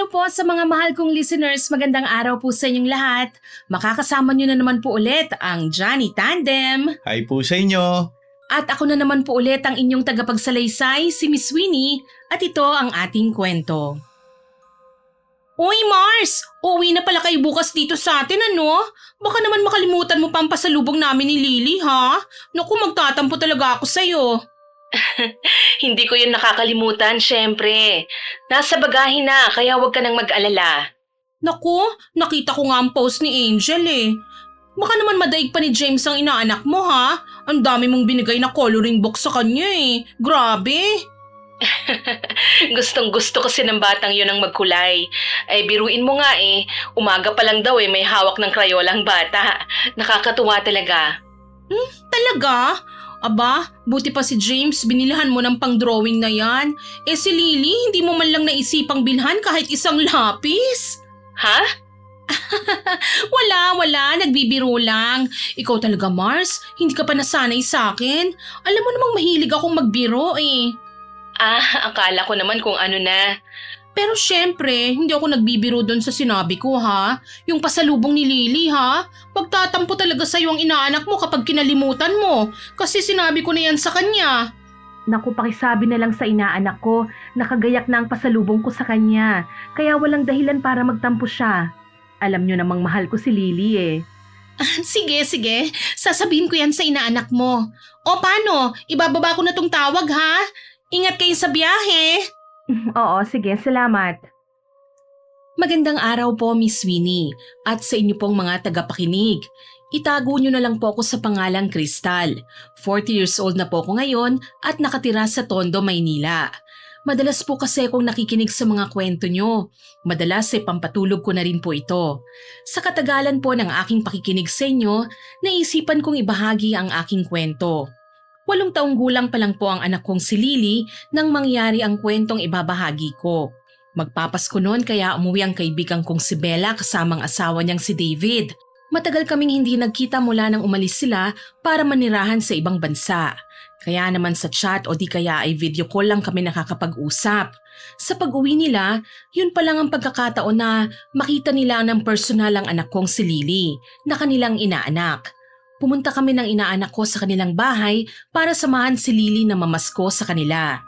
Hello po sa mga mahal kong listeners. Magandang araw po sa inyong lahat. Makakasama nyo na naman po ulit ang Johnny Tandem. Hi po sa inyo. At ako na naman po ulit ang inyong tagapagsalaysay, si Miss Winnie. At ito ang ating kwento. Uy Mars! Uuwi na pala kayo bukas dito sa atin ano? Baka naman makalimutan mo pa ang pasalubong namin ni Lily ha? Naku, magtatampo talaga ako sa'yo. Hindi ko yun nakakalimutan, syempre. Nasa bagahe na, kaya huwag ka nang mag-alala. Naku, nakita ko nga ang post ni Angel eh. Baka naman madaig pa ni James ang inaanak mo ha? Ang dami mong binigay na coloring book sa kanya eh. Grabe. Gustong gusto kasi ng batang yun ang magkulay. Ay biruin mo nga eh, umaga pa lang daw eh may hawak ng krayola ang bata. Nakakatuwa talaga. Talaga? Aba, buti pa si James, binilahan mo ng pang-drawing na yan. Eh si Lily, hindi mo man lang naisipang bilhan kahit isang lapis. Ha? Wala, nagbibiro lang. Ikaw talaga Mars, hindi ka pa nasanay sa akin. Alam mo namang mahilig akong magbiro eh. Akala ko naman kung ano na. Pero syempre, hindi ako nagbibiro doon sa sinabi ko ha. Yung pasalubong ni Lily ha. Magtatampo talaga sa'yo ang inaanak mo kapag kinalimutan mo. Kasi sinabi ko na yan sa kanya. Naku, pakisabi na lang sa inaanak ko, nakagayak na ang pasalubong ko sa kanya. Kaya walang dahilan para magtampo siya. Alam niyo namang mahal ko si Lily eh. Sige. Sasabihin ko yan sa inaanak mo. O paano? Ibababa ko na tong tawag ha? Ingat kayo sa biyahe. Oo, sige, salamat. Magandang araw po, Miss Winnie, at sa inyo pong mga tagapakinig. Itago nyo na lang po ako sa pangalang Crystal. 40 years old na po ako ngayon at nakatira sa Tondo, Maynila. Madalas po kasi akong nakikinig sa mga kwento nyo. Madalas pampatulog ko na rin po ito. Sa katagalan po ng aking pakikinig sa inyo, naisipan kong ibahagi ang aking kwento. 8 taong gulang pa lang po ang anak kong si Lily nang mangyari ang kwentong ibabahagi ko. Magpapasko noon kaya umuwi ang kaibigan kong si Bella kasamang asawa niyang si David. Matagal kaming hindi nagkita mula nang umalis sila para manirahan sa ibang bansa. Kaya naman sa chat o di kaya ay video call lang kami nakakapag-usap. Sa pag-uwi nila, yun pa lang ang pagkakataon na makita nila ng personal ang anak kong si Lily na kanilang inaanak. Pumunta kami ng inaanak ko sa kanilang bahay para samahan si Lily na mamasko sa kanila.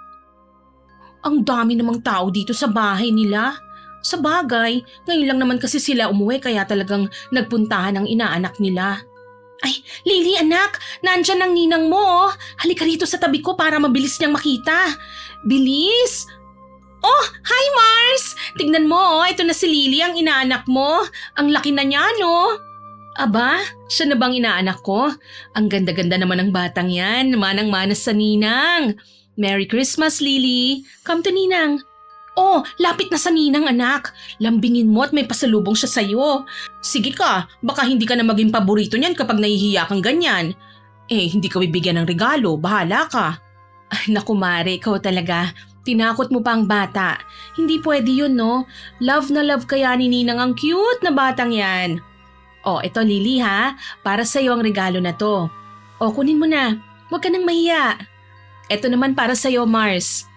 Ang dami namang tao dito sa bahay nila. Sa bagay, ngayon lang naman kasi sila umuwi kaya talagang nagpuntahan ang inaanak nila. Ay, Lily anak, nandyan ang ninang mo. Halika rito sa tabi ko para mabilis niyang makita. Bilis! Oh, hi Mars! Tignan mo, ito na si Lily ang inaanak mo. Ang laki na niya, no? Aba, siya na bang inaanak ko? Ang ganda-ganda naman ng batang yan, manang-manas sa ninang. Merry Christmas, Lily. Come to ninang. Oh, lapit na sa ninang anak. Lambingin mo at may pasalubong siya sa'yo. Sige ka, baka hindi ka na maging paborito niyan kapag nahihiya kang ganyan. Eh, hindi ka bibigyan ng regalo, bahala ka. Ay, naku Mare, ikaw talaga. Tinakot mo pa ang bata. Hindi pwede yun, no? Love na love kaya ni ninang ang cute na batang yan. Oh, ito Lily ha, para sa iyo ang regalo na to. Oh, kunin mo na. Huwag ka nang mahiya. Ito naman para sa iyo, Mars.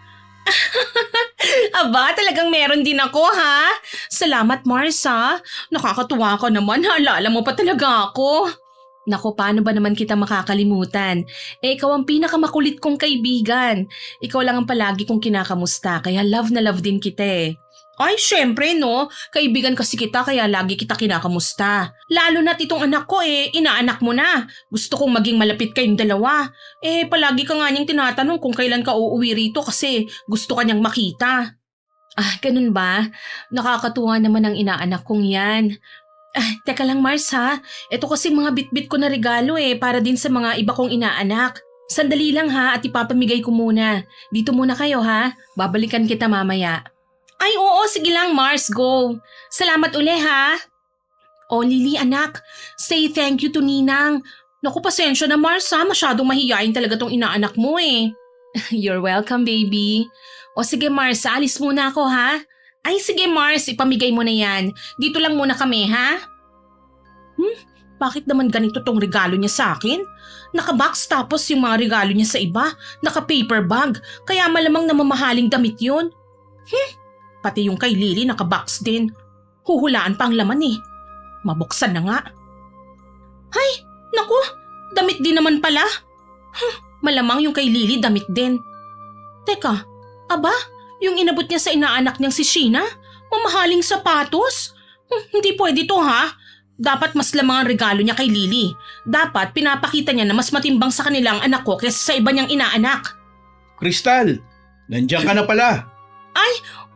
Aba, talagang meron din ako ha. Salamat Mars ha. Nakakatuwa ka naman, naalala mo pa talaga ako. Naku, paano ba naman kita makakalimutan? Eh, ikaw ang pinakamakulit kong kaibigan. Ikaw lang ang palagi kong kinakamusta, kaya love na love din kita eh. Ay, syempre no. Kaibigan kasi kita kaya lagi kita kinakamusta. Lalo na't itong anak ko inaanak mo na. Gusto kong maging malapit kayong dalawa. Eh, palagi ka nga niyang tinatanong kung kailan ka uuwi rito kasi gusto ka niyang makita. Ah, ganun ba? Nakakatuwa naman ang inaanak kong yan. Ah, teka lang Mars ha. Ito kasi mga bitbit ko na regalo para din sa mga iba kong inaanak. Sandali lang ha at ipapamigay ko muna. Dito muna kayo ha. Babalikan kita mamaya. Ay oo, sige lang Mars, go. Salamat uli ha. Oh Lily anak, say thank you to Ninang. Naku pasensya na Mars ha, masyadong mahiyain talaga tong inaanak mo eh. You're welcome baby. O sige Mars, alis muna ako ha. Ay sige Mars, ipamigay mo na yan. Dito lang muna kami ha. Bakit naman ganito tong regalo niya sa akin? Naka-box tapos yung mga regalo niya sa iba, naka-paper bag, kaya malamang na mamahaling damit yun. Pati yung kay Lily nakabox din. Huhulaan pa ang laman eh. Mabuksan na nga. Ay, naku, damit din naman pala. Malamang yung kay Lily damit din. Teka, aba, yung inabot niya sa inaanak niyang si Sheena? Mamahaling sapatos? Hindi pwede to ha. Dapat mas lamang ang regalo niya kay Lily. Dapat pinapakita niya na mas matimbang sa kanilang anak ko kaysa sa iba niyang inaanak. Crystal, nandiyan ka na pala.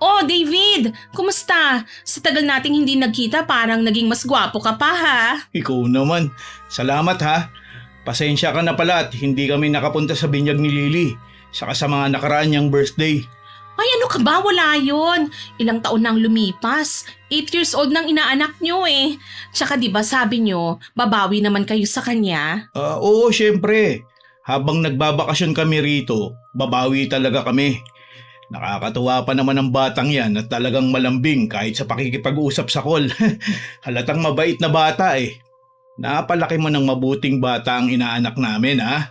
Oh, David! Kumusta? Sa tagal nating hindi nagkita parang naging mas gwapo ka pa ha? Ikaw naman. Salamat ha. Pasensya ka na pala at hindi kami nakapunta sa binyag ni Lily. Saka sa mga nakaraan niyang birthday. Ay ano ka ba? Wala yun. Ilang taon nang lumipas. 8 years old nang inaanak niyo eh. Tsaka diba sabi niyo, babawi naman kayo sa kanya? Oo, syempre. Habang nagbabakasyon kami rito, babawi talaga kami. Nakakatuwa pa naman ang batang yan at talagang malambing kahit sa pakikipag-usap sa call. Halatang mabait na bata eh. Napalaki mo ng mabuting bata ang inaanak namin ha.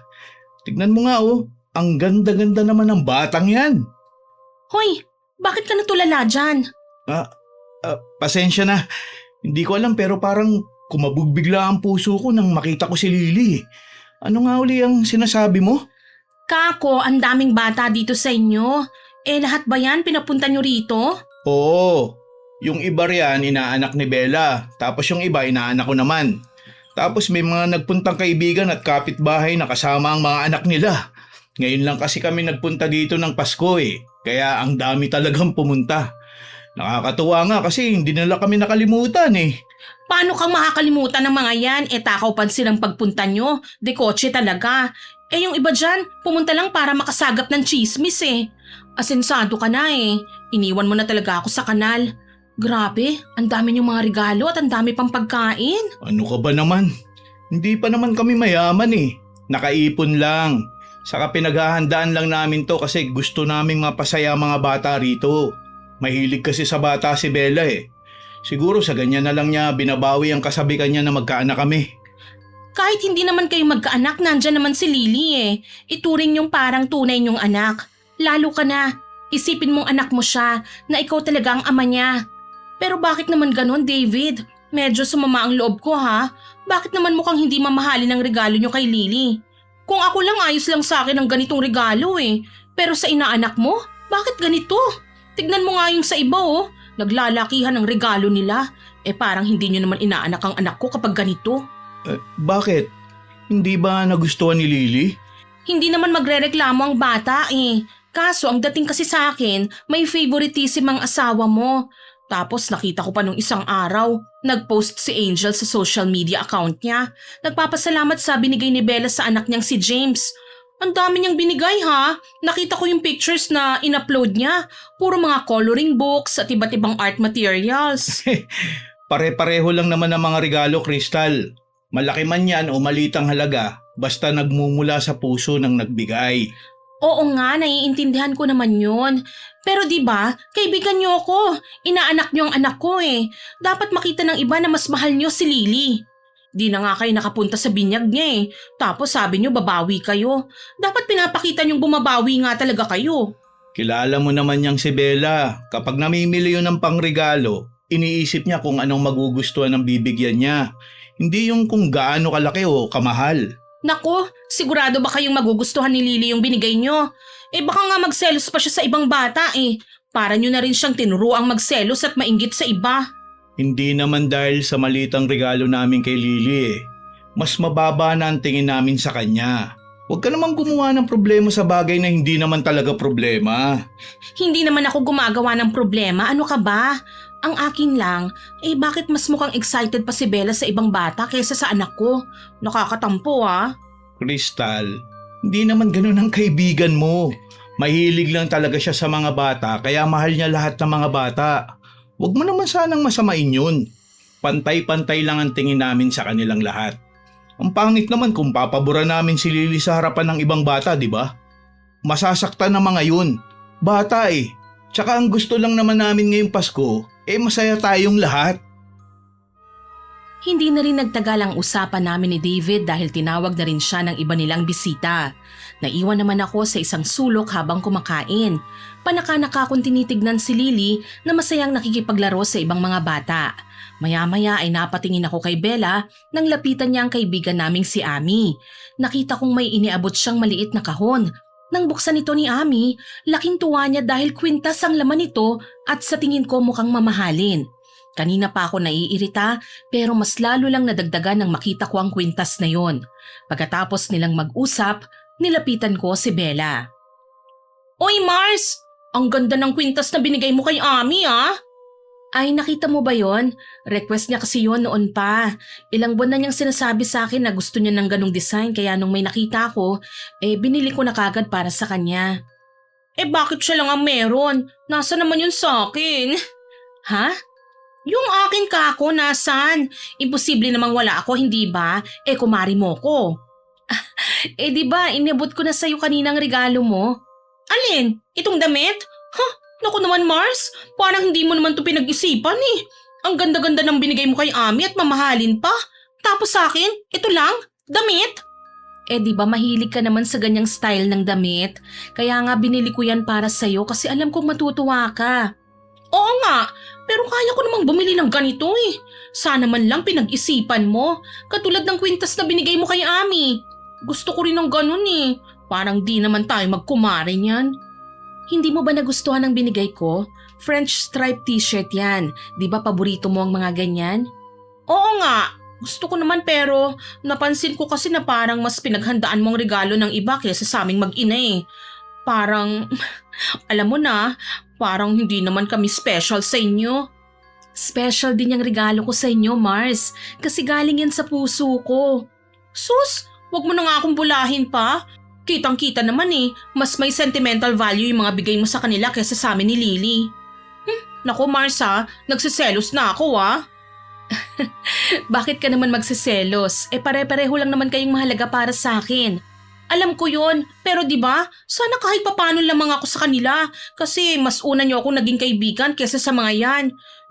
Tignan mo nga oh, ang ganda-ganda naman ng batang yan. Hoy, bakit ka natulala dyan? Pasensya na. Hindi ko alam pero parang kumabog bigla ang puso ko nang makita ko si Lily. Ano nga uli ang sinasabi mo? Kako, ang daming bata dito sa inyo. Lahat ba yan pinapunta nyo rito? Oo, yung iba riyan inaanak ni Bella, tapos yung iba inaanak ko naman. Tapos may mga nagpuntang kaibigan at kapitbahay na kasama ang mga anak nila. Ngayon lang kasi kami nagpunta dito ng Pasko eh, kaya ang dami talagang pumunta. Nakakatuwa nga kasi hindi nila kami nakalimutan eh. Paano kang makakalimutan ng mga yan? Takaw pansin ang pagpunta nyo. De kotse talaga. Yung iba dyan, pumunta lang para makasagap ng chismis eh. Asensado ka na eh. Iniwan mo na talaga ako sa kanal. Grabe, ang dami niyong mga regalo at ang dami pang pagkain. Ano ka ba naman? Hindi pa naman kami mayaman eh. Nakaipon lang. Saka pinaghahandaan lang namin to kasi gusto naming mapasaya mga bata rito. Mahilig kasi sa bata si Bella eh. Siguro sa ganyan na lang niya binabawi ang kasabikan niya na magkaanak kami. Kahit hindi naman kayo magkaanak, nandyan naman si Lily eh. Ituring yung parang tunay niyong anak. Lalo ka na, isipin mong anak mo siya na ikaw talaga ang ama niya. Pero bakit naman ganon, David? Medyo sumama ang loob ko ha. Bakit naman mukhang hindi mamahalin ang regalo niyo kay Lily? Kung ako lang ayos lang sa akin ang ganitong regalo eh. Pero sa inaanak mo, bakit ganito? Tignan mo nga yung sa iba oh. Naglalakihan ang regalo nila. Parang hindi niyo naman inaanak ang anak ko kapag ganito. Bakit? Hindi ba nagustuhan ni Lily? Hindi naman magrereklamo ang bata eh. Kaso ang dating kasi sa akin, may favoritism ang asawa mo. Tapos nakita ko pa nung isang araw, nag-post si Angel sa social media account niya. Nagpapasalamat sa binigay ni Bella sa anak niyang si James. Ang dami niyang binigay ha. Nakita ko yung pictures na in-upload niya. Puro mga coloring books at iba't ibang art materials. Pare-pareho lang naman ang mga regalo, Crystal. Malaki man yan o malitang halaga, basta nagmumula sa puso ng nagbigay. Oo nga, naiintindihan ko naman yun. Pero di ba, kaibigan niyo ako. Inaanak niyo ang anak ko eh. Dapat makita ng iba na mas mahal niyo si Lily. Di na nga kayo nakapunta sa binyag niya eh. Tapos sabi niyo babawi kayo. Dapat pinapakita niyong bumabawi nga talaga kayo. Kilala mo naman yang si Bella. Kapag namimili yun ng pangregalo, iniisip niya kung anong magugustuhan ng bibigyan niya. Hindi yung kung gaano kalaki o kamahal. Naku, sigurado ba kayong magugustuhan ni Lily yung binigay niyo? Baka nga magselos pa siya sa ibang bata eh. Para niyo na rin siyang tinuruang magselos at mainggit sa iba. Hindi naman dahil sa malitang regalo namin kay Lily eh. Mas mababa na ang tingin namin sa kanya. Huwag ka namang gumawa ng problema sa bagay na hindi naman talaga problema. Hindi naman ako gumagawa ng problema. Ano ka ba? Ang akin lang, bakit mas mukhang excited pa si Bella sa ibang bata kaysa sa anak ko? Nakakatampo ah. Crystal, hindi naman ganun ang kaibigan mo. Mahilig lang talaga siya sa mga bata kaya mahal niya lahat ng mga bata. Huwag mo naman sanang masamain yun. Pantay-pantay lang ang tingin namin sa kanilang lahat. Ang pangit naman kung papabura namin si Lily sa harapan ng ibang bata, di ba? Masasaktan na mga yun. Bata eh. Tsaka ang gusto lang naman namin ngayong Pasko, masaya tayong lahat. Hindi na rin nagtagal ang usapan namin ni David dahil tinawag na rin siya ng iba nilang bisita. Naiwan naman ako sa isang sulok habang kumakain. Panaka-naka akong tinitignan si Lily na masayang nakikipaglaro sa ibang mga bata. Maya-maya ay napatingin ako kay Bella nang lapitan niya ang kaibigan naming si Ami. Nakita kong may iniabot siyang maliit na kahon. Nang buksan ito ni Ami, laking tuwa niya dahil kwintas ang laman nito at sa tingin ko mukhang mamahalin. Kanina pa ako naiirita pero mas lalo lang nadagdagan nang makita ko ang kwintas na yon. Pagkatapos nilang mag-usap, nilapitan ko si Bella. Oy Mars! Ang ganda ng kwintas na binigay mo kay Ami ah! Ay nakita mo ba yon? Request niya kasi yon noon pa. Ilang buwan na niyang sinasabi sa akin na gusto niya ng ganong design kaya nung may nakita ko, binili ko na kagad para sa kanya. Bakit siya lang ang meron? Nasa naman yun sa akin? Ha? Yung akin kako, nasan? Imposible namang wala ako, hindi ba? Kumari mo ko. Di ba, inabot ko na sa'yo kaninang regalo mo? Alin? Itong damit? Naku naman Mars, parang hindi mo naman to pinag-isipan eh. Ang ganda-ganda ng binigay mo kay Ami at mamahalin pa. Tapos sa akin, ito lang, damit. Di ba mahilig ka naman sa ganyang style ng damit? Kaya nga binili ko yan para sa'yo kasi alam kong matutuwa ka. Oo nga, pero kaya ko namang bumili ng ganito eh. Sana man lang pinag-isipan mo. Katulad ng kwintas na binigay mo kay Ami. Gusto ko rin ng ganun eh. Parang di naman tayo magkumare niyan. Hindi mo ba nagustuhan ang binigay ko? French stripe t-shirt yan. Di ba paborito mo ang mga ganyan? Oo nga. Gusto ko naman pero napansin ko kasi na parang mas pinaghandaan mong regalo ng iba kaysa sa aming mag-ina eh. Parang, alam mo na, parang hindi naman kami special sa inyo. Special din yung regalo ko sa inyo, Mars. Kasi galing yan sa puso ko. Sus, wag mo na nga akong bulahin pa. Kitang-kita naman eh, mas may sentimental value yung mga bigay mo sa kanila kaysa sa amin ni Lily. Naku Mars ha, nagsiselos na ako ha. Bakit ka naman magsiselos? Pare-pareho lang naman kayong mahalaga para sa akin. Alam ko yon, pero di ba? Sana kahit papano lamang ako sa kanila kasi mas una niyo akong naging kaibigan kaysa sa mga yan.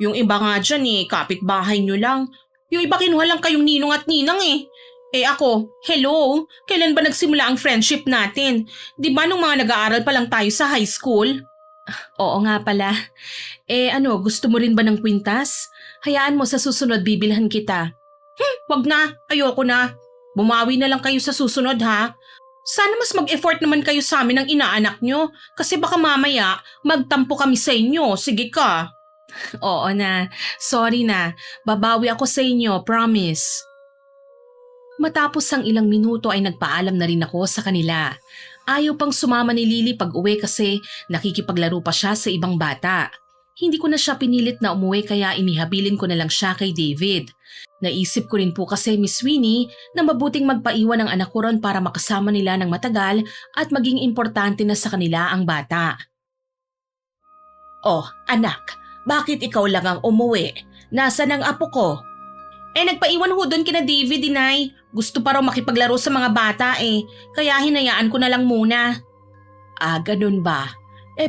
Yung iba nga dyan kapitbahay niyo lang. Yung iba kinuha lang kayong ninong at ninang eh. Ako, hello? Kailan ba nagsimula ang friendship natin? Di ba nung mga nag-aaral pa lang tayo sa high school? Oo nga pala. Gusto mo rin ba ng kwintas? Hayaan mo sa susunod bibilhan kita. Wag na, ayoko na. Bumawi na lang kayo sa susunod ha. Sana mas mag-effort naman kayo sa amin ng inaanak nyo kasi baka mamaya magtampo kami sa inyo. Sige ka. Oo na. Sorry na. Babawi ako sa inyo, promise. Matapos ang ilang minuto ay nagpaalam na rin ako sa kanila. Ayaw pang sumama ni Lily pag uwi kasi nakikipaglaro pa siya sa ibang bata. Hindi ko na siya pinilit na umuwi kaya inihabilin ko na lang siya kay David. Naisip ko rin po kasi Miss Winnie na mabuting magpaiwan ng anak ko ron para makasama nila ng matagal at maging importante na sa kanila ang bata. Oh, anak, bakit ikaw lang ang umuwi? Nasaan ang apo ko? Nagpaiwan ho doon kina David, inay. Gusto pa raw makipaglaro sa mga bata kaya hinayaan ko na lang muna. Ganun ba?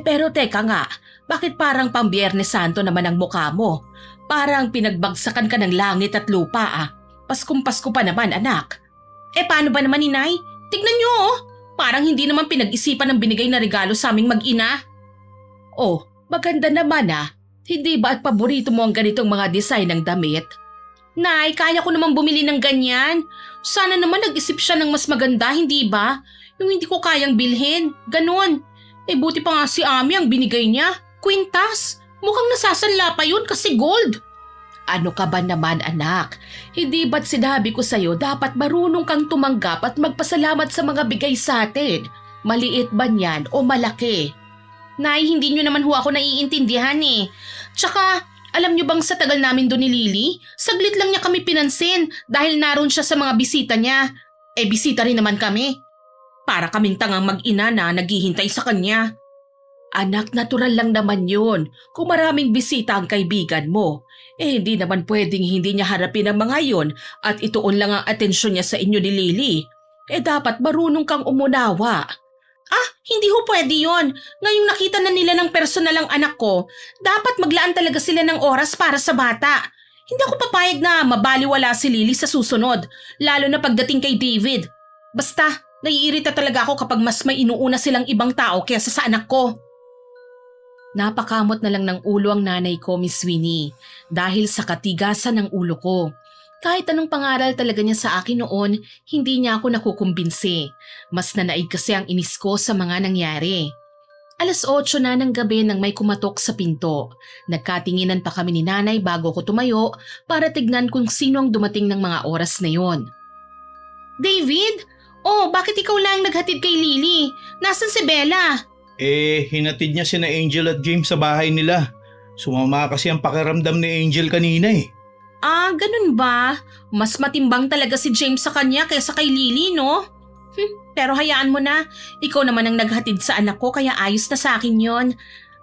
Pero teka nga, bakit parang pang Biyernes Santo naman ang mukha mo? Parang pinagbagsakan ka ng langit at lupa Paskong-Pasko pa naman, anak. Paano ba naman, inay? Tignan niyo parang hindi naman pinag-isipan ng binigay na regalo sa aming mag-ina. Oh, maganda naman Hindi ba at paborito mo ang ganitong mga design ng damit? Nay, kaya ko naman bumili ng ganyan. Sana naman nag-isip siya ng mas maganda, hindi ba? Yung hindi ko kayang bilhin. Ganon. Buti pa nga si Ami ang binigay niya. Kwintas. Mukhang nasasanla pa yun kasi gold. Ano ka ba naman, anak? Hindi ba't sinabi ko sa'yo dapat marunong kang tumanggap at magpasalamat sa mga bigay sa atin? Maliit ba niyan o malaki? Nay, hindi niyo naman ho ako naiintindihan Tsaka, alam niyo bang sa tagal namin doon ni Lily, saglit lang niya kami pinansin dahil naroon siya sa mga bisita niya. Bisita rin naman kami. Para kaming tangang mag-ina na naghihintay sa kanya. Anak, natural lang naman yun. Kung maraming bisita ang kaibigan mo, hindi naman pwedeng hindi niya harapin ang mga yon at ituon lang ang atensyon niya sa inyo ni Lily. Dapat marunong kang umunawa. Hindi ho pwede yon. Ngayong nakita na nila ng personal ang anak ko, dapat maglaan talaga sila ng oras para sa bata. Hindi ako papayag na mabaliwala si Lily sa susunod, lalo na pagdating kay David. Basta, naiirita talaga ako kapag mas may inuuna silang ibang tao kaysa sa anak ko. Napakamot na lang ng ulo ang nanay ko, Miss Winnie, dahil sa katigasan ng ulo ko. Kahit anong pangaral talaga niya sa akin noon, hindi niya ako nakukumbinsi. Mas nanaig kasi ang inis ko sa mga nangyari. 8:00 na ng gabi nang may kumatok sa pinto. Nagkatinginan pa kami ni nanay bago ko tumayo para tignan kung sino ang dumating ng mga oras na yon. David? Oh, bakit ikaw lang naghatid kay Lily? Nasaan si Bella? Hinatid niya sina Angel at James sa bahay nila. Sumama kasi ang pakiramdam ni Angel kanina eh. Ah, ganun ba? Mas matimbang talaga si James sa kanya kaysa kay Lily, no? Pero hayaan mo na. Ikaw naman ang naghatid sa anak ko kaya ayos na sa akin yon.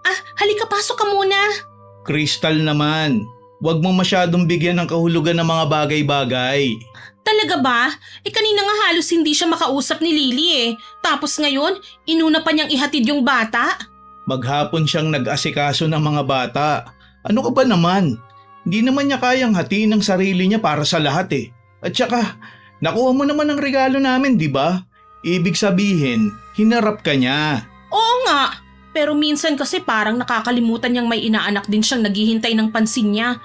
Ah, halika pasok ka muna. Crystal naman, huwag mo masyadong bigyan ng kahulugan ng mga bagay-bagay. Talaga ba? Kanina nga halos hindi siya makausap ni Lily eh. Tapos ngayon, inuna pa niyang ihatid yung bata. Maghapon siyang nag-asikaso ng mga bata. Ano ka ba naman? Hindi naman niya kayang hatiin ang sarili niya para sa lahat eh. At saka, nakuha mo naman ang regalo namin, di ba? Ibig sabihin, hinarap ka niya. Oo nga. Pero minsan kasi parang nakakalimutan niyang may inaanak din siyang naghihintay ng pansin niya.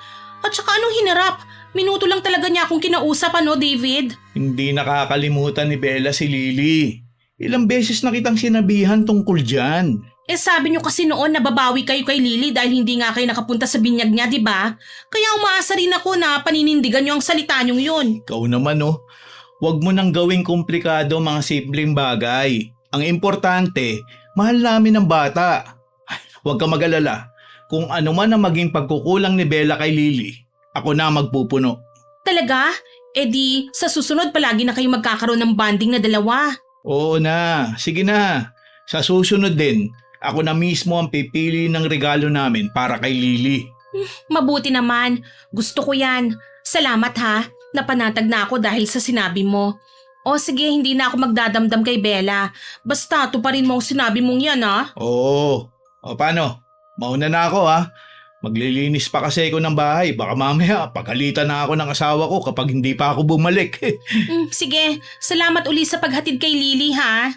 At saka anong hinarap? Minuto lang talaga niya akong kinausap, ano, David? Hindi nakakalimutan ni Bella si Lily. Ilang beses na kitang sinabihan tungkol dyan. Sabi niyo kasi noon na babawi kayo kay Lily dahil hindi nga kayo nakapunta sa binyag niya, di ba? Kaya umaasa rin ako na paninindigan niyo ang salita niyong yun. Ikaw naman oh, huwag mo nang gawing komplikado mga simpleng bagay. Ang importante, mahal namin ang bata. Ay, huwag ka mag-alala. Kung ano man ang maging pagkukulang ni Bella kay Lily, ako na magpupuno. Talaga? Di sa susunod palagi na kayo magkakaroon ng bonding na dalawa. Oo na, sige na. Sa susunod din, ako na mismo ang pipili ng regalo namin para kay Lily. Mabuti naman. Gusto ko yan. Salamat ha. Napanatag na ako dahil sa sinabi mo. O sige, hindi na ako magdadamdam kay Bella. Basta tuparin mo ang sinabi mong yan ha. Oo. O paano? Mauna na ako ha. Maglilinis pa kasi ako ng bahay. Baka mamaya pagalitan na ako ng asawa ko kapag hindi pa ako bumalik. Sige, salamat uli sa paghatid kay Lily ha.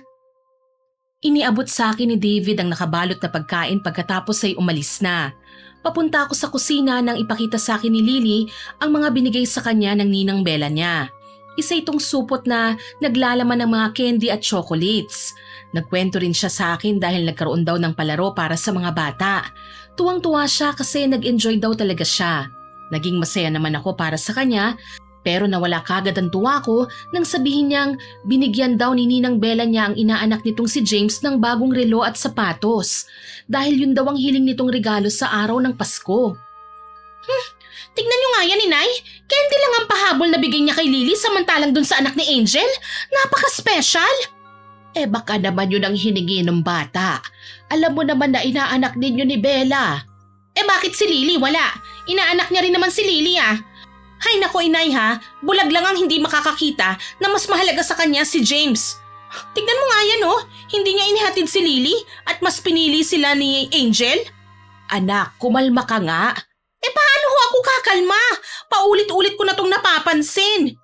Iniabot sa akin ni David ang nakabalot na pagkain pagkatapos ay umalis na. Papunta ako sa kusina nang ipakita sa akin ni Lily ang mga binigay sa kanya ng ninang Bella niya. Isa itong supot na naglalaman ng mga candy at chocolates. Nagkwento rin siya sa akin dahil nagkaroon daw ng palaro para sa mga bata. Tuwang-tuwa siya kasi nag-enjoy daw talaga siya. Naging masaya naman ako para sa kanya, pero nawala kagad ang tuwa ko nang sabihin niyang binigyan daw ni Ninang Bella niya ang inaanak nitong si James ng bagong relo at sapatos. Dahil yun daw ang hiling nitong regalo sa araw ng Pasko. Tignan niyo nga yan, Inay. Candy lang ang pahabol na bigay niya kay Lily samantalang dun sa anak ni Angel. Napaka-special. Baka naman yun ang hiningi ng bata. Alam mo naman na inaanak ninyo ni Bella. Bakit si Lily wala? Inaanak niya rin naman si Lily ah. Hay nako Inay ha, bulag lang ang hindi makakakita na mas mahalaga sa kanya si James. Tignan mo nga yan oh, hindi niya inihatid si Lily at mas pinili sila ni Angel. Anak, kumalma ka nga. Paano ho ako kakalma? Paulit-ulit ko na tong napapansin.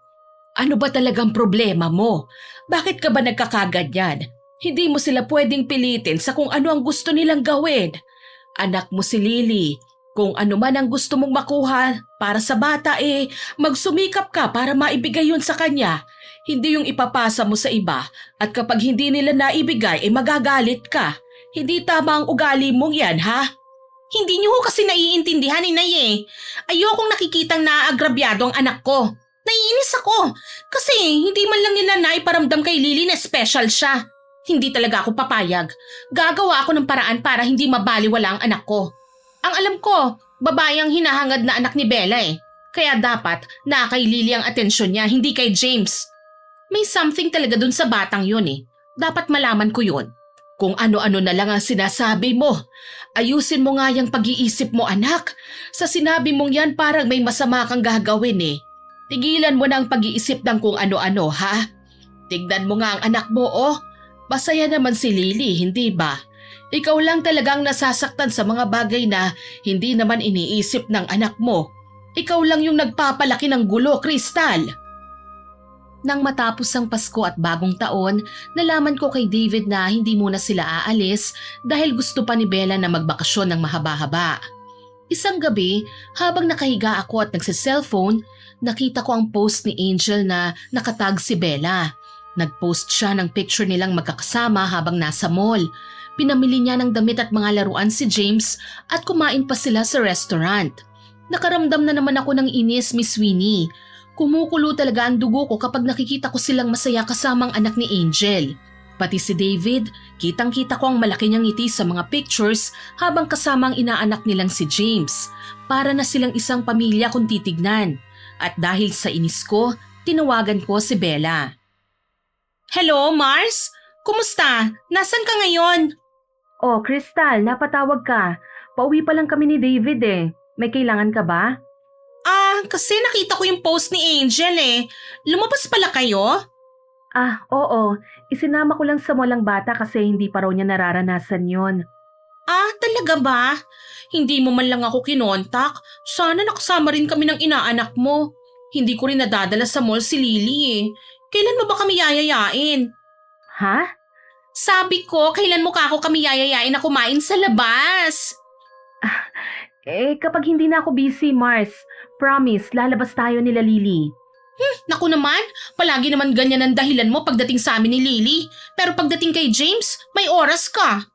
Ano ba talagang problema mo? Bakit ka ba nagkakaganyan? Hindi mo sila pwedeng pilitin sa kung ano ang gusto nilang gawin. Anak mo si Lily. Kung ano man ang gusto mong makuha para sa bata magsumikap ka para maibigay yun sa kanya. Hindi yung ipapasa mo sa iba at kapag hindi nila naibigay magagalit ka. Hindi tama ang ugali mong yan ha? Hindi niyo ho kasi naiintindihan Inay Ayokong nakikitang naaagrabyado ang anak ko. Naiinis ako kasi hindi man lang nila naiparamdam kay Lily na special siya. Hindi talaga ako papayag. Gagawa ako ng paraan para hindi mabaliwala ang anak ko. Ang alam ko, babae ang hinahangad na anak ni Bella Kaya dapat na kay Lily ang atensyon niya, hindi kay James. May something talaga dun sa batang yun Dapat malaman ko yun. Kung ano-ano na lang ang sinasabi mo. Ayusin mo nga yung pag-iisip mo anak. Sa sinabi mong yan parang may masama kang gagawin Tigilan mo na ang pag-iisip ng kung ano-ano ha. Tignan mo nga ang anak mo Masaya naman si Lily, hindi ba? Ikaw lang talagang nasasaktan sa mga bagay na hindi naman iniisip ng anak mo. Ikaw lang yung nagpapalaki ng gulo, Crystal. Nang matapos ang Pasko at Bagong Taon, nalaman ko kay David na hindi muna sila aalis dahil gusto pa ni Bella na magbakasyon ng mahaba-haba. Isang gabi, habang nakahiga ako at nagsiselfone, nakita ko ang post ni Angel na nakatag si Bella. Nagpost siya ng picture nilang magkakasama habang nasa mall. Pinamili niya ng damit at mga laruan si James at kumain pa sila sa restaurant. Nakaramdam na naman ako ng inis, Miss Winnie. Kumukulo talaga ang dugo ko kapag nakikita ko silang masaya kasamang anak ni Angel. Pati si David, kitang-kita ko ang malaki niyang ngiti sa mga pictures habang kasama ang inaanak nilang si James. Para na silang isang pamilya kung titignan. At dahil sa inis ko, tinawagan ko si Bella. Hello, Mars? Kumusta? Nasaan ka ngayon? Oh, Crystal, napatawag ka. Pauwi pa lang kami ni David eh. May kailangan ka ba? Kasi nakita ko yung post ni Angel eh. Lumabas pala kayo? Oo. Isinama ko lang sa molang bata kasi hindi pa raw niya nararanasan yon. Talaga ba? Hindi mo man lang ako kinontak. Sana nakasama rin kami ng inaanak mo. Hindi ko rin nadadala sa mall si Lily eh. Kailan mo ba kami yayayain? Ha? Sabi ko, kailan mo ka ako kami yayayain na kumain sa labas? Kapag hindi na ako busy, Mars. Promise, lalabas tayo nila Lily. Naku naman, palagi naman ganyan ang dahilan mo pagdating sa amin ni Lily. Pero pagdating kay James, may oras ka.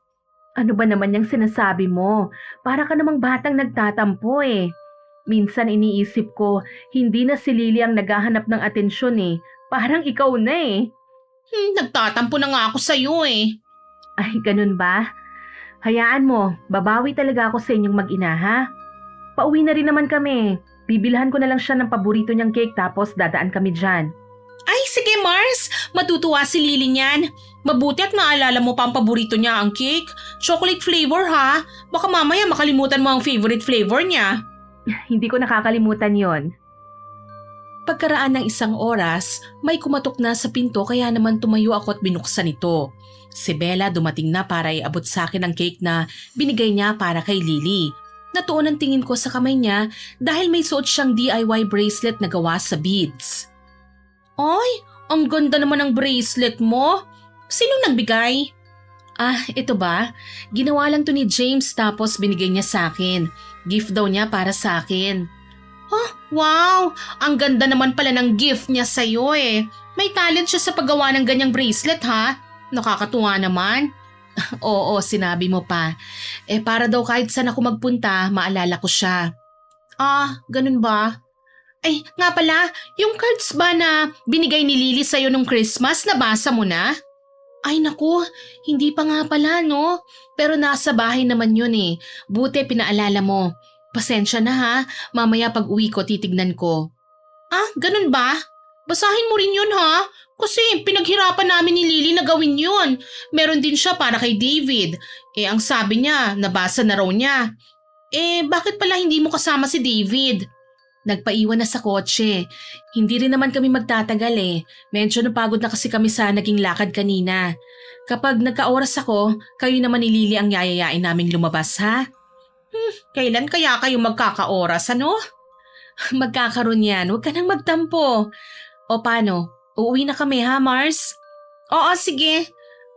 Ano ba naman yung sinasabi mo? Para ka namang batang nagtatampo eh. Minsan iniisip ko, hindi na si Lily ang naghahanap ng atensyon eh. Parang ikaw na eh. Nagtatampo na nga ako sa'yo eh. Ay, ganun ba? Hayaan mo, babawi talaga ako sa inyong mag-ina ha? Pauwi na rin naman kami. Bibilhan ko na lang siya ng paborito niyang cake tapos dadaan kami dyan. Ay, sige Mars, matutuwa si Lily niyan. Mabuti at maalala mo pa ang paborito niya, ang cake. Chocolate flavor ha. Baka mamaya makalimutan mo ang favorite flavor niya. Hindi ko nakakalimutan yon. Pagkaraan ng isang oras, may kumatok na sa pinto kaya naman tumayo ako at binuksan ito. Si Bella dumating na para iabot sa akin ang cake na binigay niya para kay Lily. Natuon ang tingin ko sa kamay niya dahil may suot siyang DIY bracelet na gawa sa beads. Ay, ang ganda naman ng bracelet mo. Sinong nagbigay? Ito ba? Ginawa lang to ni James tapos binigay niya sa akin. Gift daw niya para sa akin. Wow! Ang ganda naman pala ng gift niya sa'yo eh. May talent siya sa paggawa ng ganyang bracelet ha? Nakakatuwa naman. Oo, sinabi mo pa. Para daw kahit saan ako magpunta, maalala ko siya. Ganun ba? Ay, nga pala, yung cards ba na binigay ni Lily sa'yo nung Christmas, nabasa mo na? Ay naku, hindi pa nga pala no. Pero nasa bahay naman yun eh. Buti pinaalala mo. Pasensya na ha, mamaya pag uwi ko titignan ko. Ganun ba? Basahin mo rin yun ha? Kasi pinaghirapan namin ni Lily na gawin yun. Meron din siya para kay David. Ang sabi niya, nabasa na raw niya. Bakit pala hindi mo kasama si David? Nagpaiwan na sa kotse. Hindi rin naman kami magtatagal eh. Medyo napagod na kasi kami sa naging lakad kanina. Kapag nagka-oras ako, kayo naman ni Lily ang yayayain namin lumabas ha? Kailan kaya kayo magkaka-oras ano? Magkakaroon yan, huwag ka nang magtampo. O paano? Uuwi na kami ha, Mars? Oo, sige.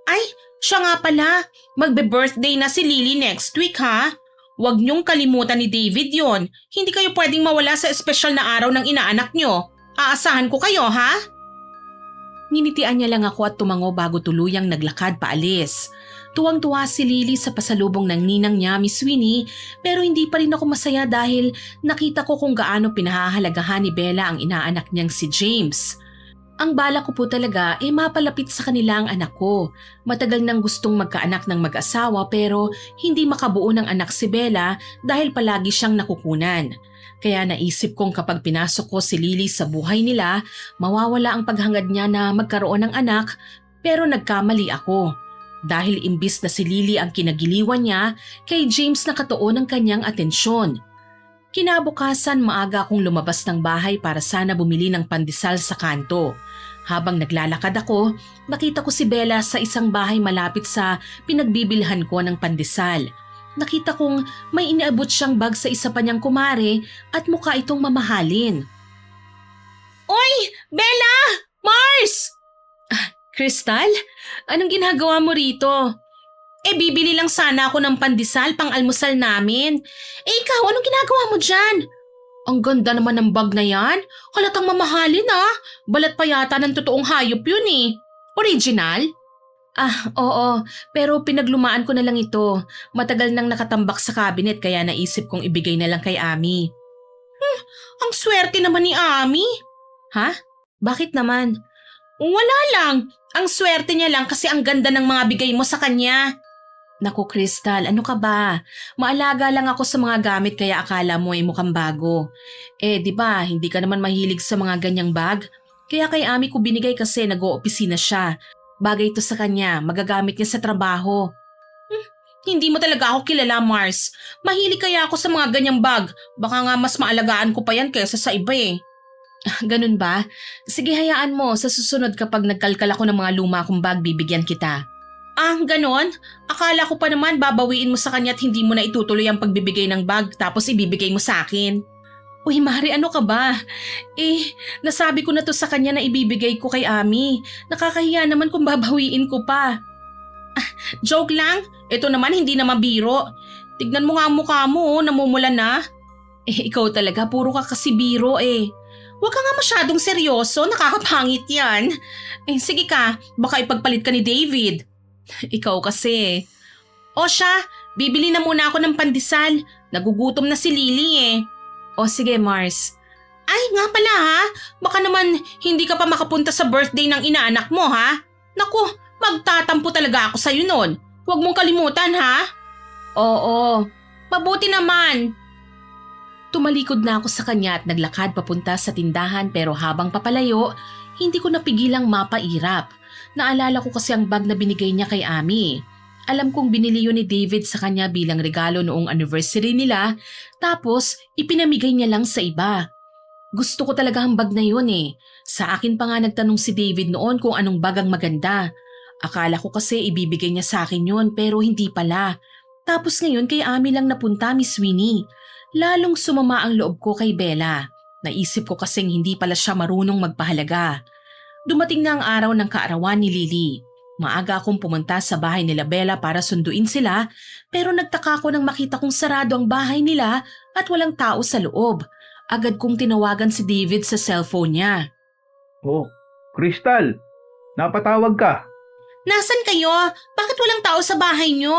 Ay, siya nga pala. Magbe-birthday na si Lily next week ha? Huwag niyong kalimutan ni David yon. Hindi kayo pwedeng mawala sa espesyal na araw ng inaanak niyo. Aasahan ko kayo ha? Ninitian niya lang ako at tumango bago tuluyang naglakad paalis. Tuwang-tuwa si Lily sa pasalubong ng ninang niya, Miss Winnie, pero hindi pa rin ako masaya dahil nakita ko kung gaano pinahahalagahan ni Bella ang inaanak niyang si James. Ang bala ko po talaga mapalapit sa kanila ang anak ko. Matagal nang gustong magkaanak ng mag-asawa pero hindi makabuo ng anak si Bella dahil palagi siyang nakukunan. Kaya naisip kong kapag pinasok ko si Lily sa buhay nila, mawawala ang paghangad niya na magkaroon ng anak pero nagkamali ako. Dahil imbis na si Lily ang kinagiliwan niya, kay James nakatuon ang kanyang atensyon. Kinabukasan maaga akong lumabas ng bahay para sana bumili ng pandesal sa kanto. Habang naglalakad ako, nakita ko si Bella sa isang bahay malapit sa pinagbibilhan ko ng pandesal. Nakita kong may iniabot siyang bag sa isa pa niyang kumare at mukha itong mamahalin. Oy! Bella! Mars! Crystal? Anong ginagawa mo rito? Bibili lang sana ako ng pandesal pang almusal namin. Ikaw, anong ginagawa mo dyan? Ang ganda naman ng bag na yan. Halatang mamahalin Balat pa yata ng totoong hayop yun eh. Original? Oo. Pero pinaglumaan ko na lang ito. Matagal nang nakatambak sa cabinet kaya naisip kong ibigay na lang kay Ami. Ang swerte naman ni Ami. Ha? Bakit naman? Wala lang. Ang swerte niya lang kasi ang ganda ng mga bigay mo sa kanya. Naku, Crystal, ano ka ba? Maalaga lang ako sa mga gamit kaya akala mo mukhang bago. Di ba, hindi ka naman mahilig sa mga ganyang bag? Kaya kay Ami ko binigay kasi nag-oopisina siya. Bagay ito sa kanya, magagamit niya sa trabaho. Hindi mo talaga ako kilala, Mars. Mahilig kaya ako sa mga ganyang bag. Baka nga mas maalagaan ko pa yan kaysa sa iba eh. Ganun ba? Sige, hayaan mo. Sa susunod kapag nagkalkal ako ng mga luma kong bag, bibigyan kita. Ganon? Akala ko pa naman babawiin mo sa kanya at hindi mo na itutuloy ang pagbibigay ng bag tapos ibibigay mo sa akin. Uy, Mari, ano ka ba? Nasabi ko na to sa kanya na ibibigay ko kay Ami. Nakakahiya naman kung babawiin ko pa. Joke lang. Ito naman hindi naman biro. Tignan mo nga ang mukha mo, namumula na. Ikaw talaga, puro ka kasi biro eh. Huwag ka nga masyadong seryoso, nakakapangit yan. Sige ka, baka ipagpalit ka ni David. Ikaw kasi. O siya, bibili na muna ako ng pandesal. Nagugutom na si Lily eh. O sige, Mars. Ay nga pala ha, baka naman hindi ka pa makapunta sa birthday ng inaanak mo ha. Naku, magtatampo talaga ako sa'yo nun. Huwag mong kalimutan ha. Oo, mabuti naman. Tumalikod na ako sa kanya at naglakad papunta sa tindahan pero habang papalayo, hindi ko napigilang mapairap. Naalala ko kasi ang bag na binigay niya kay Ami. Alam kong binili yun ni David sa kanya bilang regalo noong anniversary nila, tapos ipinamigay niya lang sa iba. Gusto ko talaga ang bag na yun eh. Sa akin pa nga nagtanong si David noon kung anong bag ang maganda. Akala ko kasi ibibigay niya sa akin yun pero hindi pala. Tapos ngayon kay Ami lang napunta, Miss Winnie. Lalong sumama ang loob ko kay Bella. Naisip ko kasing hindi pala siya marunong magpahalaga. Dumating na ang araw ng kaarawan ni Lily. Maaga akong pumunta sa bahay nila Bella para sunduin sila pero nagtaka ko nang makita kong sarado ang bahay nila at walang tao sa loob. Agad kong tinawagan si David sa cellphone niya. Oh, Crystal, napatawag ka. Nasaan kayo? Bakit walang tao sa bahay niyo?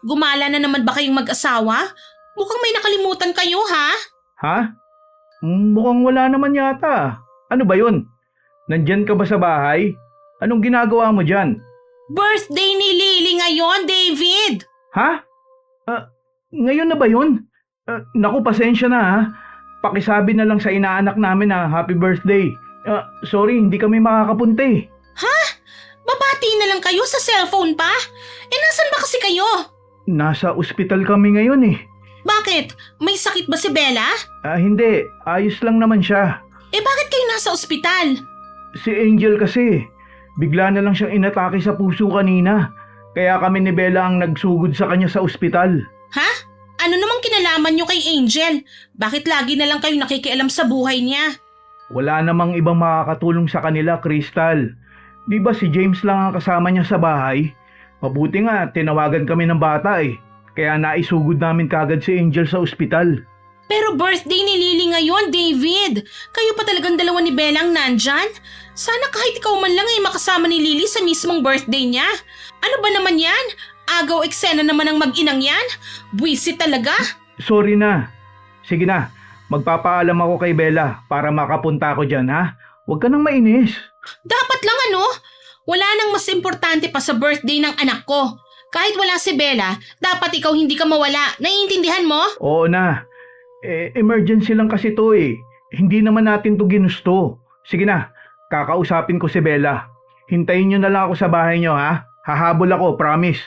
Gumala na naman ba kayong mag-asawa? Mukhang may nakalimutan kayo ha? Ha? Mukhang wala naman yata. Ano ba yun? Nandyan ka ba sa bahay? Anong ginagawa mo dyan? Birthday ni Lily ngayon, David! Ha? Ngayon na ba yun? Naku, pasensya na ha. Pakisabi na lang sa inaanak namin na happy birthday. Sorry, hindi kami makakapunta eh. Ha? Babati na lang kayo sa cellphone pa? Nasan ba kasi kayo? Nasa ospital kami ngayon eh. Bakit? May sakit ba si Bella? Hindi. Ayos lang naman siya. Bakit kayo nasa ospital? Si Angel kasi, bigla na lang siyang inatake sa puso kanina. Kaya kami ni Bella ang nagsugod sa kanya sa ospital. Ha? Ano namang kinalaman niyo kay Angel? Bakit lagi na lang kayo nakikialam sa buhay niya? Wala namang ibang makakatulong sa kanila, Crystal. Di ba si James lang ang kasama niya sa bahay? Mabuti nga, tinawagan kami ng bata eh. Kaya naisugod namin kagad si Angel sa ospital. Pero birthday ni Lily ngayon, David. Kayo pa talagang dalawa ni Bella ang nandyan? Sana kahit ikaw man lang ay makasama ni Lily sa mismong birthday niya. Ano ba naman yan? Agaw eksena naman ang mag-inang yan? Buwisit talaga? Sorry na. Sige na, magpapaalam ako kay Bella para makapunta ako dyan ha. Huwag ka nang mainis. Dapat lang ano? Wala nang mas importante pa sa birthday ng anak ko. Kahit wala si Bella, dapat ikaw hindi ka mawala. Naiintindihan mo? Oo na. Emergency lang kasi to eh. Hindi naman natin to ginusto. Sige na, kakausapin ko si Bella. Hintayin nyo na lang ako sa bahay nyo ha. Hahabol ako, promise.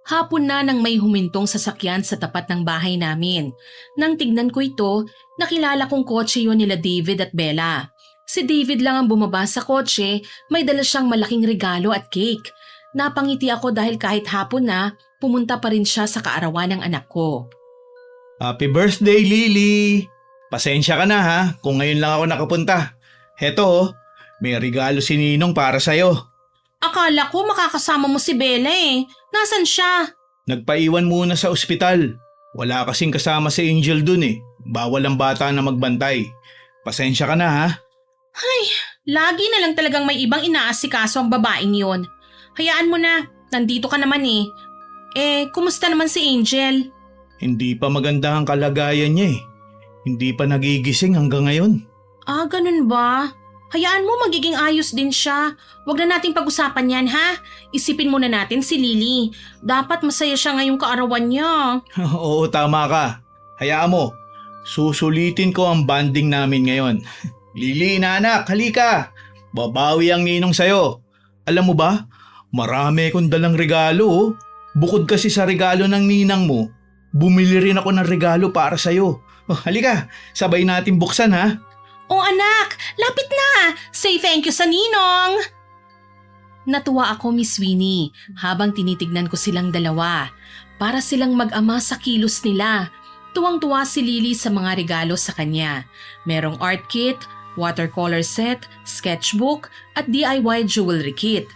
Hapon na nang may humintong sasakyan sa tapat ng bahay namin. Nang tignan ko ito, nakilala kong kotse yun nila David at Bella. Si David lang ang bumaba sa kotse, may dala siyang malaking regalo at cake. Napangiti ako dahil kahit hapon na, pumunta pa rin siya sa kaarawan ng anak ko. Happy birthday, Lily! Pasensya ka na ha kung ngayon lang ako nakapunta. Heto may regalo si Ninong para sa'yo. Akala ko makakasama mo si Bella eh. Nasaan siya? Nagpaiwan muna sa ospital. Wala kasing kasama si Angel dun eh. Bawal ang bata na magbantay. Pasensya ka na ha. Lagi na lang talagang may ibang inaasikaso ang babaeng yon. Hayaan mo na, nandito ka naman eh. Kumusta naman si Angel? Hindi pa maganda ang kalagayan niya eh. Hindi pa nagigising hanggang ngayon. Ganun ba? Hayaan mo magiging ayos din siya. Huwag na nating pag-usapan yan ha. Isipin muna natin si Lily. Dapat masaya siya ngayong kaarawan niya. Oo, tama ka. Hayaan mo. Susulitin ko ang banding namin ngayon. Lily, anak, halika. Babawi ang ninong sa'yo. Alam mo ba, marami akong dalang regalo oh. Bukod kasi sa regalo ng ninang mo, bumili rin ako ng regalo para sa'yo. Halika, sabay natin buksan ha. Oh anak, lapit na. Say thank you sa ninong. Natuwa ako, Miss Winnie, habang tinitignan ko silang dalawa. Para silang mag-ama sa kilos nila. Tuwang-tuwa si Lily sa mga regalo sa kanya. Merong art kit, watercolor set, sketchbook, at DIY jewelry kit.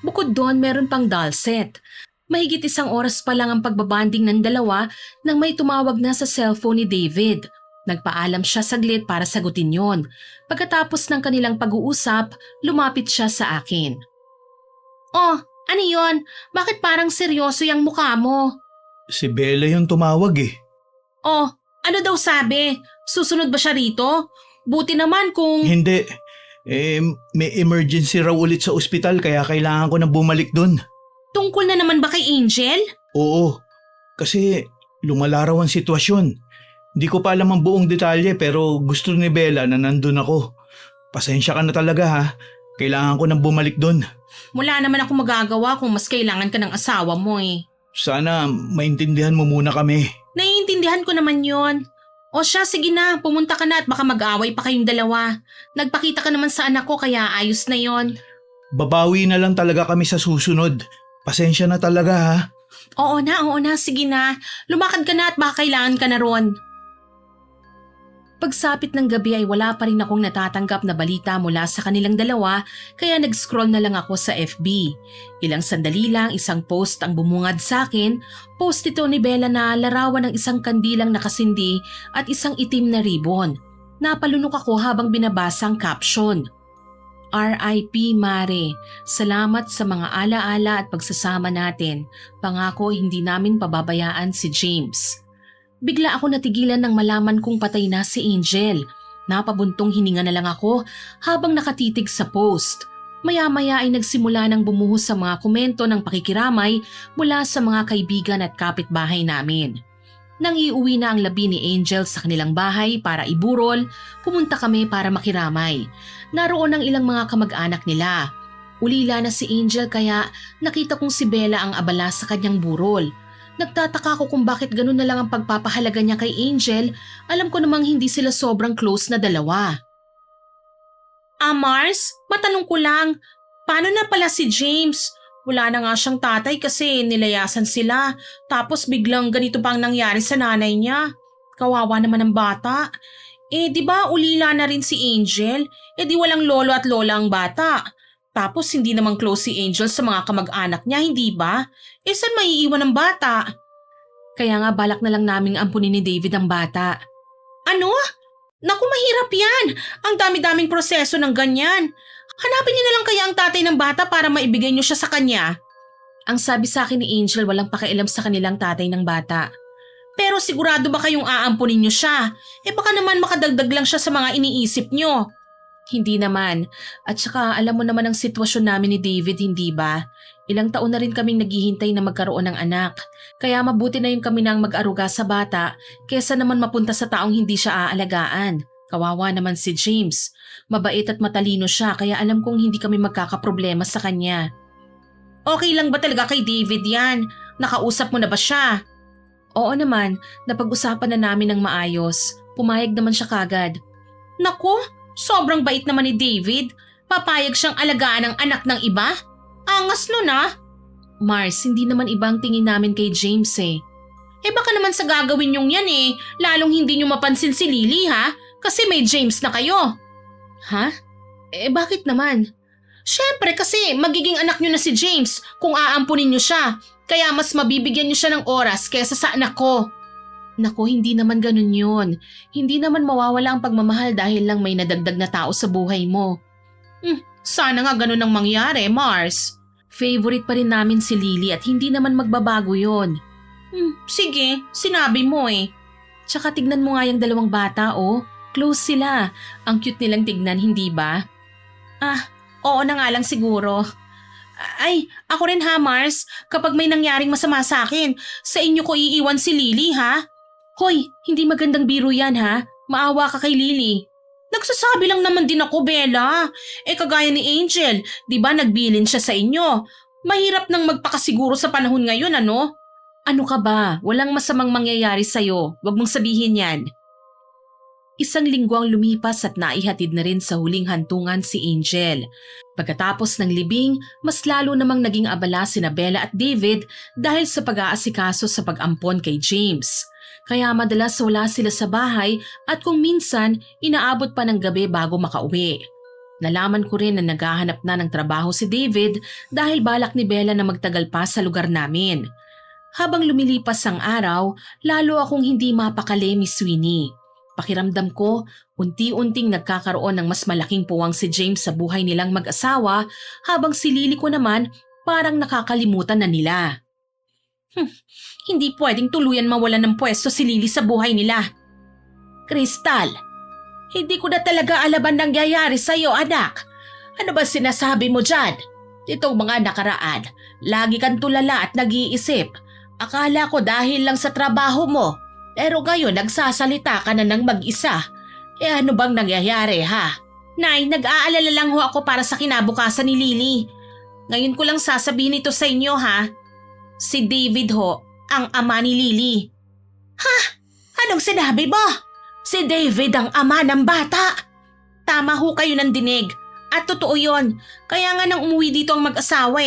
Bukod doon, meron pang doll set. Mahigit 1 oras pa lang ang pagbabanding ng dalawa nang may tumawag na sa cellphone ni David. Nagpaalam siya saglit para sagutin yon. Pagkatapos ng kanilang pag-uusap, lumapit siya sa akin. Oh, ano yon? Bakit parang seryoso yung mukha mo? Si Bella yung tumawag eh. Oh, ano daw sabi? Susunod ba siya rito? Buti naman kung… Hindi. May emergency raw ulit sa ospital kaya kailangan ko na bumalik dun. Tungkol na naman ba kay Angel? Oo, kasi lumala raw ang sitwasyon. Hindi ko pa alam ang buong detalye pero gusto ni Bella na nandun ako. Pasensya ka na talaga ha. Kailangan ko nang bumalik dun. Wala naman ako magagawa kung mas kailangan ka ng asawa mo eh. Sana maintindihan mo muna kami. Naiintindihan ko naman yon. O siya, sige na, pumunta ka na at baka mag-away pa kayong dalawa. Nagpakita ka naman sa anak ko kaya ayos na yon. Babawi na lang talaga kami sa susunod. Pasensya na talaga ha. Oo na, sige na. Lumakad ka na at baka kailangan ka na ron. Pagsapit ng gabi ay wala pa rin akong natatanggap na balita mula sa kanilang dalawa kaya nag-scroll na lang ako sa FB. Ilang sandali lang, isang post ang bumungad sa akin. Post ito ni Bella na larawan ng isang kandilang nakasindi at isang itim na ribbon. Napalunok ako habang binabasa ang caption. R.I.P. Mare, salamat sa mga alaala at pagsasama natin. Pangako hindi namin pababayaan si James. Bigla ako natigilan nang malaman kong patay na si Angel. Napabuntong hininga na lang ako habang nakatitig sa post. Maya-maya ay nagsimula ng bumuhos sa mga komento ng pakikiramay mula sa mga kaibigan at kapitbahay namin. Nang iuwi na ang labi ni Angel sa kanilang bahay para iburol, pumunta kami para makiramay. Naroon ang ilang mga kamag-anak nila. Ulila na si Angel kaya nakita kong si Bella ang abala sa kanyang burol. Nagtataka ko kung bakit ganun na lang ang pagpapahalaga niya kay Angel. Alam ko namang hindi sila sobrang close na dalawa. Mars, matanong ko lang, paano na pala si James? Wala na nga siyang tatay kasi nilayasan sila. Tapos biglang ganito pa ang nangyari sa nanay niya. Kawawa naman ang bata. Di ba ulila na rin si Angel? Di walang lolo at lola ang bata. Tapos hindi naman close si Angel sa mga kamag-anak niya, hindi ba? Saan maiiwan ang bata? Kaya nga balak na lang naming ampunin ni David ang bata. Ano? Naku, mahirap yan. Ang dami-daming proseso ng ganyan. Hanapin niyo na lang kaya ang tatay ng bata para maibigay niyo siya sa kanya. Ang sabi sa akin ni Angel walang pakialam sa kanilang tatay ng bata. Pero sigurado ba kayong aampunin niyo siya? Baka naman makadagdag lang siya sa mga iniisip niyo. Hindi naman. At saka alam mo naman ang sitwasyon namin ni David, hindi ba? Ilang taon na rin kaming naghihintay na magkaroon ng anak. Kaya mabuti na yung kami nang mag-aruga sa bata kesa naman mapunta sa taong hindi siya aalagaan. Kawawa naman si James. Mabait at matalino siya kaya alam kong hindi kami magkakaproblema sa kanya. Okay lang ba talaga kay David yan? Nakausap mo na ba siya? Oo naman, napag-usapan na namin ng maayos. Pumayag naman siya kagad. Naku, sobrang bait naman ni David. Papayag siyang alagaan ang anak ng iba? Angas nun ah. Mars, hindi naman ibang tingin namin kay James eh. Baka naman sa gagawin nyong yan lalong hindi nyo mapansin si Lily ha? Kasi may James na kayo. Ha? Bakit naman? Syempre kasi magiging anak nyo na si James kung aampunin nyo siya. Kaya mas mabibigyan nyo siya ng oras kaysa sa anak ko. Nako, hindi naman ganun yun. Hindi naman mawawala ang pagmamahal dahil lang may nadagdag na tao sa buhay mo. Sana nga ganun ang mangyari, Mars. Favorite pa rin namin si Lily at hindi naman magbabago yon. Sige, sinabi mo eh. Tsaka tignan mo nga yung dalawang bata Close sila. Ang cute nilang tignan, hindi ba? Oo na nga lang siguro. Ay, ako rin ha, Mars. Kapag may nangyaring masama sa akin, sa inyo ko iiwan si Lily ha? Hoy, hindi magandang biro yan ha. Maawa ka kay Lily. Nagsasabi lang naman din ako, Bella. Kagaya ni Angel, di ba nagbilin siya sa inyo? Mahirap nang magpakasiguro sa panahon ngayon, ano? Ano ka ba? Walang masamang mangyayari sa'yo. Huwag mong sabihin yan. Isang linggo ang lumipas at naihatid na rin sa huling hantungan si Angel. Pagkatapos ng libing, mas lalo namang naging abala sina Bella at David dahil sa pag-aasikaso sa pag-ampon kay James. Kaya madalas wala sila sa bahay at kung minsan, inaabot pa ng gabi bago makauwi. Nalaman ko rin na naghahanap na ng trabaho si David dahil balak ni Bella na magtagal pa sa lugar namin. Habang lumilipas ang araw, lalo akong hindi mapakali, Miss Sweeney. Pakiramdam ko, unti-unting nagkakaroon ng mas malaking puwang si James sa buhay nilang mag-asawa habang si Lily ko naman parang nakakalimutan na nila. Hindi pwedeng tuluyan mawalan ng pwesto si Lily sa buhay nila. Crystal, hindi ko na talaga alam ang nangyayari sa'yo, anak. Ano ba sinasabi mo dyan? Itong mga nakaraan, lagi kang tulala at nag-iisip. Akala ko dahil lang sa trabaho mo, pero ngayon nagsasalita ka na ng mag-isa. Ano bang nangyayari ha? Nay, nag-aalala lang ho ako para sa kinabukasan ni Lily. Ngayon ko lang sasabihin ito sa inyo ha. Si David ho, ang ama ni Lily. Ha? Anong sinabi mo? Si David ang ama ng bata? Tama ho kayo ng dinig. At totoo yon. Kaya nga nang umuwi dito ang mag-asawa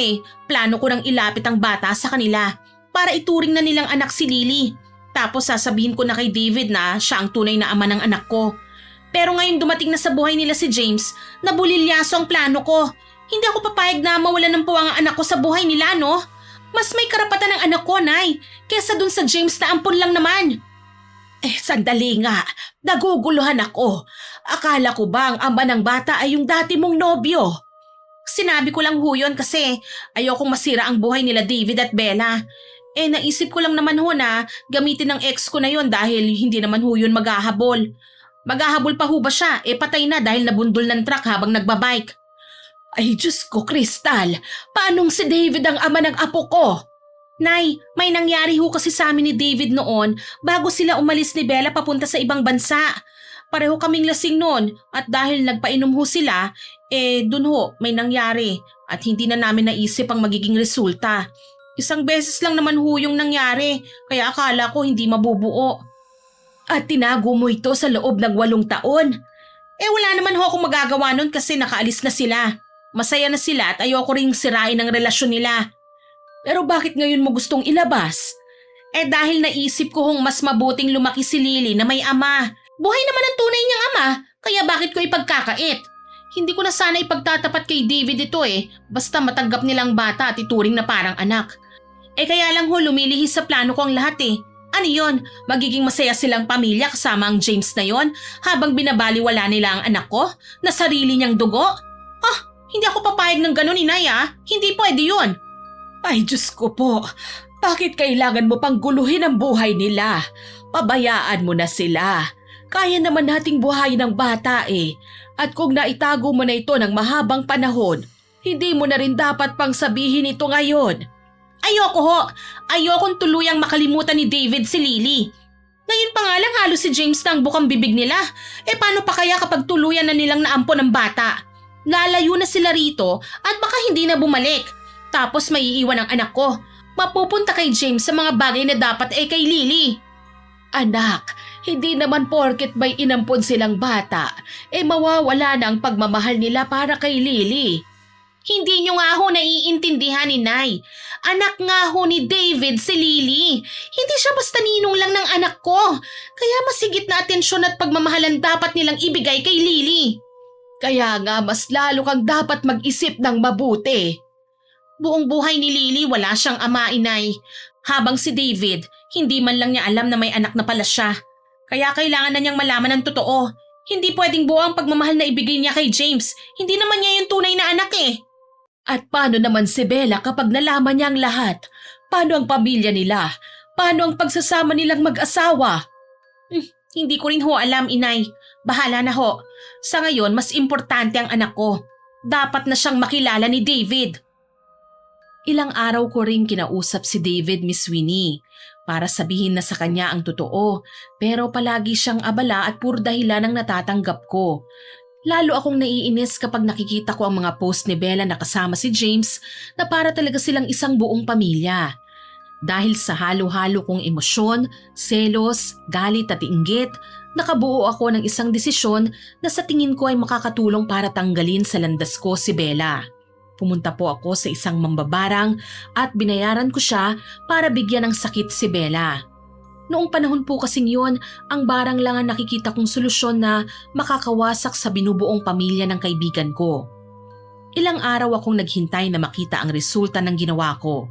plano ko nang ilapit ang bata sa kanila para ituring na nilang anak si Lily. Tapos sasabihin ko na kay David na siya ang tunay na ama ng anak ko. Pero ngayon dumating na sa buhay nila si James, nabulilyaso ang plano ko. Hindi ako papayag na mawalan ng puwang ang anak ko sa buhay nila, no? Mas may karapatan ng anak ko, Nay, kesa dun sa James na ampon lang naman. Sandali nga. Naguguluhan ako. Akala ko ba ang ama ng bata ay yung dati mong nobyo? Sinabi ko lang ho yun kasi ayokong masira ang buhay nila David at Bella. Naisip ko lang naman ho na gamitin ng ex ko na yon dahil hindi naman ho yun maghahabol. Maghahabol pa ho ba siya? Patay na dahil nabundol ng truck habang nagbabike. Ay Diyos ko, Crystal, paanong si David ang ama ng apo ko? Nay, may nangyari ho kasi sa amin ni David noon bago sila umalis ni Bella papunta sa ibang bansa. Pareho kaming lasing noon at dahil nagpainom ho sila, dun ho may nangyari at hindi na namin naisip ang magiging resulta. Isang beses lang naman ho yung nangyari kaya akala ko hindi mabubuo. At tinago mo ito sa loob ng 8 taon? Wala naman ho akong magagawa nun kasi nakaalis na sila. Masaya na sila at ayoko ring sirain ang relasyon nila. Pero bakit ngayon mo gustong ilabas? Dahil naisip ko hong mas mabuting lumaki si Lily na may ama. Buhay naman ang tunay niyang ama, kaya bakit ko ipagkakait? Hindi ko na sana ipagtatapat kay David ito basta matanggap nilang bata at ituring na parang anak. Kaya lang ho lumilihis sa plano ko ang lahat Ano yon? Magiging masaya silang pamilya kasama ang James na yon habang binabaliwala nila ang anak ko na sarili niyang dugo? Hindi ako papayag ng ganun, Inay Hindi pwede yun. Ay Diyos ko po, bakit kailangan mo pang guluhin ang buhay nila? Pabayaan mo na sila. Kaya naman nating buhayin ng bata At kung naitago mo na ito ng mahabang panahon, hindi mo na rin dapat pang sabihin ito ngayon. Ayoko ho. Ayokong tuluyang makalimutan ni David si Lily. Ngayon pa nga lang halos si James na ang bukang bibig nila. Paano pa kaya kapag tuluyan na nilang naampon ng bata? Lalayo na sila rito at baka hindi na bumalik. Tapos may iiwan ang anak ko. Mapupunta kay James sa mga bagay na dapat kay Lily. Anak, hindi naman porket may inampon silang bata, mawawala na ang pagmamahal nila para kay Lily. Hindi nyo nga ho naiintindihan, Inay. Anak nga ho ni David si Lily. Hindi siya basta ninong lang ng anak ko. Kaya masigit na atensyon at pagmamahalan dapat nilang ibigay kay Lily. Kaya nga mas lalo kang dapat mag-isip ng mabuti. Buong buhay ni Lily wala siyang ama, Inay. Habang si David, hindi man lang niya alam na may anak na pala siya. Kaya kailangan na niyang malaman ng totoo. Hindi pwedeng buo ang pagmamahal na ibigay niya kay James. Hindi naman niya yung tunay na anak eh. At paano naman si Bella kapag nalaman niya ang lahat? Paano ang pamilya nila? Paano ang pagsasama nilang mag-asawa? Hindi ko rin ho alam, Inay. Bahala na ho. Sa ngayon, mas importante ang anak ko. Dapat na siyang makilala ni David. Ilang araw ko rin kinausap si David, Miss Winnie, para sabihin na sa kanya ang totoo, pero palagi siyang abala at puro dahilan ang natatanggap ko. Lalo akong naiinis kapag nakikita ko ang mga post ni Bella na kasama si James na para talaga silang isang buong pamilya. Dahil sa halo-halo kong emosyon, selos, galit at inggit, nakabuo ako ng isang desisyon na sa tingin ko ay makakatulong para tanggalin sa landas ko si Bella. Pumunta po ako sa isang mambabarang at binayaran ko siya para bigyan ng sakit si Bella. Noong panahon po kasing yun, ang barang lang ang nakikita kong solusyon na makakawasak sa binubuong pamilya ng kaibigan ko. Ilang araw akong naghintay na makita ang resulta ng ginawa ko.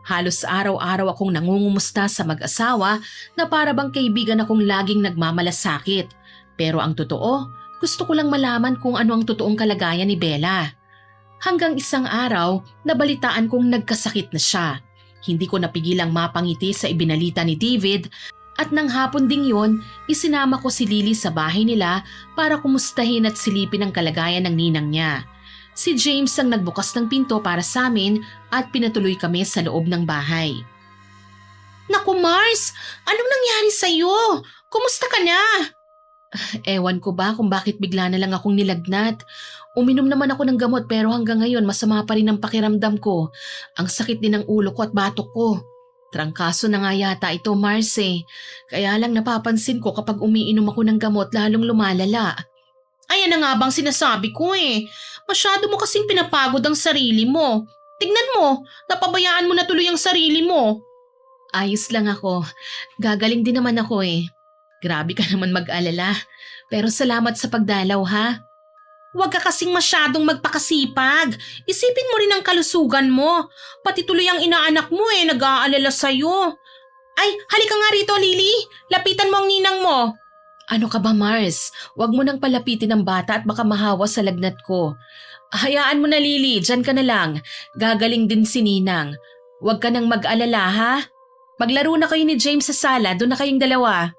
Halos araw-araw akong nangungumusta sa mag-asawa na para bang kaibigan akong laging nagmamalasakit. Pero ang totoo, gusto ko lang malaman kung ano ang totoong kalagayan ni Bella. Hanggang isang araw, nabalitaan kong nagkasakit na siya. Hindi ko napigilang mapangiti sa ibinalita ni David at nang hapon ding yon, isinama ko si Lily sa bahay nila para kumustahin at silipin ang kalagayan ng ninang niya. Si James ang nagbukas ng pinto para sa amin at pinatuloy kami sa loob ng bahay. Naku Mars, anong nangyari sa'yo? Kumusta ka na? Ewan ko ba kung bakit bigla na lang akong nilagnat. Uminom naman ako ng gamot pero hanggang ngayon masama pa rin ang pakiramdam ko. Ang sakit din ng ulo ko at batok ko. Trangkaso na nga yata ito, Mars eh. Kaya lang napapansin ko kapag umiinom ako ng gamot lalong lumalala. Ayan na nga bang sinasabi ko eh. Masyado mo kasing pinapagod ang sarili mo. Tignan mo, napabayaan mo na tuloy ang sarili mo. Ayos lang ako. Gagaling din naman ako eh. Grabe ka naman mag-alala. Pero salamat sa pagdalaw ha. Huwag ka kasing masyadong magpakasipag. Isipin mo rin ang kalusugan mo. Pati tuloy ang inaanak mo eh, nag-aalala sa'yo. Ay, halika nga rito, Lily. Lapitan mo ang ninang mo. Ano ka ba, Mars? Huwag mo nang palapitin ang bata at baka mahawa sa lagnat ko. Hayaan mo na, Lily. Diyan ka na lang. Gagaling din si Ninang. Huwag ka nang mag-alala, ha? Maglaro na kayo ni James sa sala. Doon na kayong dalawa.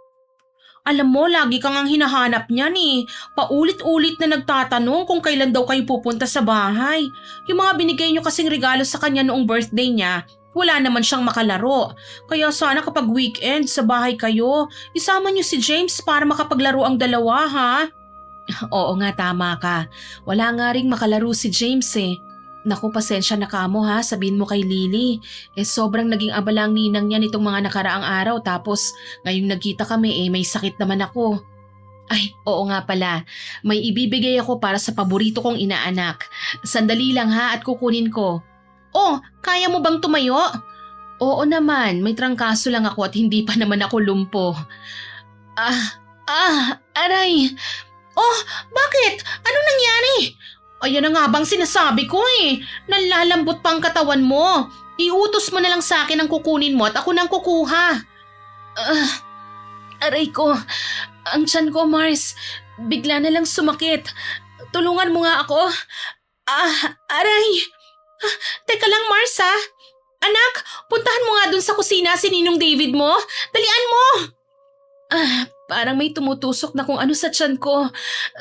Alam mo, lagi kang ang hinahanap niyan eh. Paulit-ulit na nagtatanong kung kailan daw kayo pupunta sa bahay. Yung mga binigay niyo kasing regalo sa kanya noong birthday niya, wala naman siyang makalaro. Kaya sana kapag weekend sa bahay kayo, isama niyo si James para makapaglaro ang dalawa ha? Oo nga, tama ka. Wala nga ring makalaro si James eh. Naku, pasensya na kamo ha, sabihin mo kay Lily. Sobrang naging abala ang ninang niya nitong mga nakaraang araw tapos ngayong nagkita kami may sakit naman ako. Ay, oo nga pala. May ibibigay ako para sa paborito kong inaanak. Sandali lang ha at kukunin ko. Oh, kaya mo bang tumayo? Oo naman, may trangkaso lang ako at hindi pa naman ako lumpo. Aray. Oh, bakit? Anong nangyari? Ayan na nga bang sinasabi ko eh. Nalalambot pa ang katawan mo. Iutos mo na lang sa akin ang kukunin mo at ako nang kukuha. Aray ko. Ang tiyan ko, Mars. Bigla na lang sumakit. Tulungan mo nga ako. Aray. Teka lang, Mars ha. Anak, puntahan mo nga dun sa kusina si Ninong David mo. Dalian mo. Parang may tumutusok na kung ano sa tiyan ko.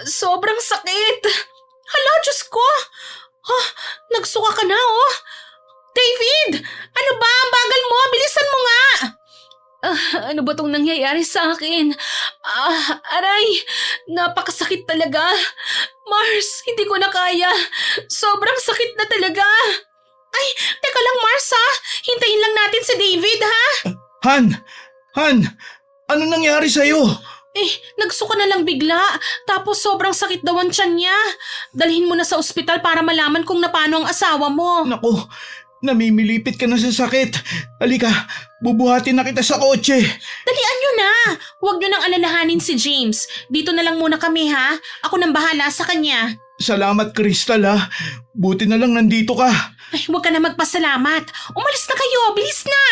Sobrang sakit. Hala, Diyos ko! Nagsuka ka na, oh! David! Ano ba? Ang bagal mo! Bilisan mo nga! Ano ba tong nangyayari sa akin? Aray! Napakasakit talaga! Mars, hindi ko na kaya! Sobrang sakit na talaga! Ay, teka lang Mars ha! Hintayin lang natin si David ha! Han! Ano nangyari sa'yo? Nagsuka na lang bigla. Tapos sobrang sakit daw ang tiyan niya. Dalhin mo na sa ospital para malaman kung napano ang asawa mo. Naku, namimilipit ka na sa sakit. Halika, bubuhatin na kita sa kotse. Dalian nyo na! Huwag nyo nang alalahanin si James. Dito na lang muna kami ha. Ako nang bahala sa kanya. Salamat, Crystal ha. Buti na lang nandito ka. Huwag ka na magpasalamat. Umalis na kayo! Bilis na!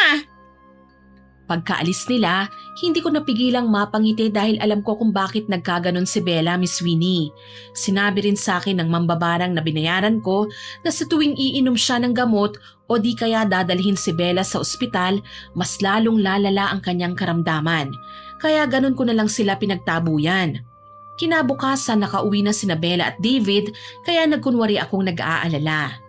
Pagkaalis nila, hindi ko napigilang mapangiti dahil alam ko kung bakit nagkaganon si Bella, Miss Winnie. Sinabi rin sa akin ng mambabarang na binayaran ko na sa tuwing iinom siya ng gamot o di kaya dadalhin si Bella sa ospital, mas lalong lalala ang kanyang karamdaman. Kaya ganon ko na lang sila pinagtabuyan. Kinabukasan nakauwi na sina Bella at David kaya nagkunwari akong nag-aalala.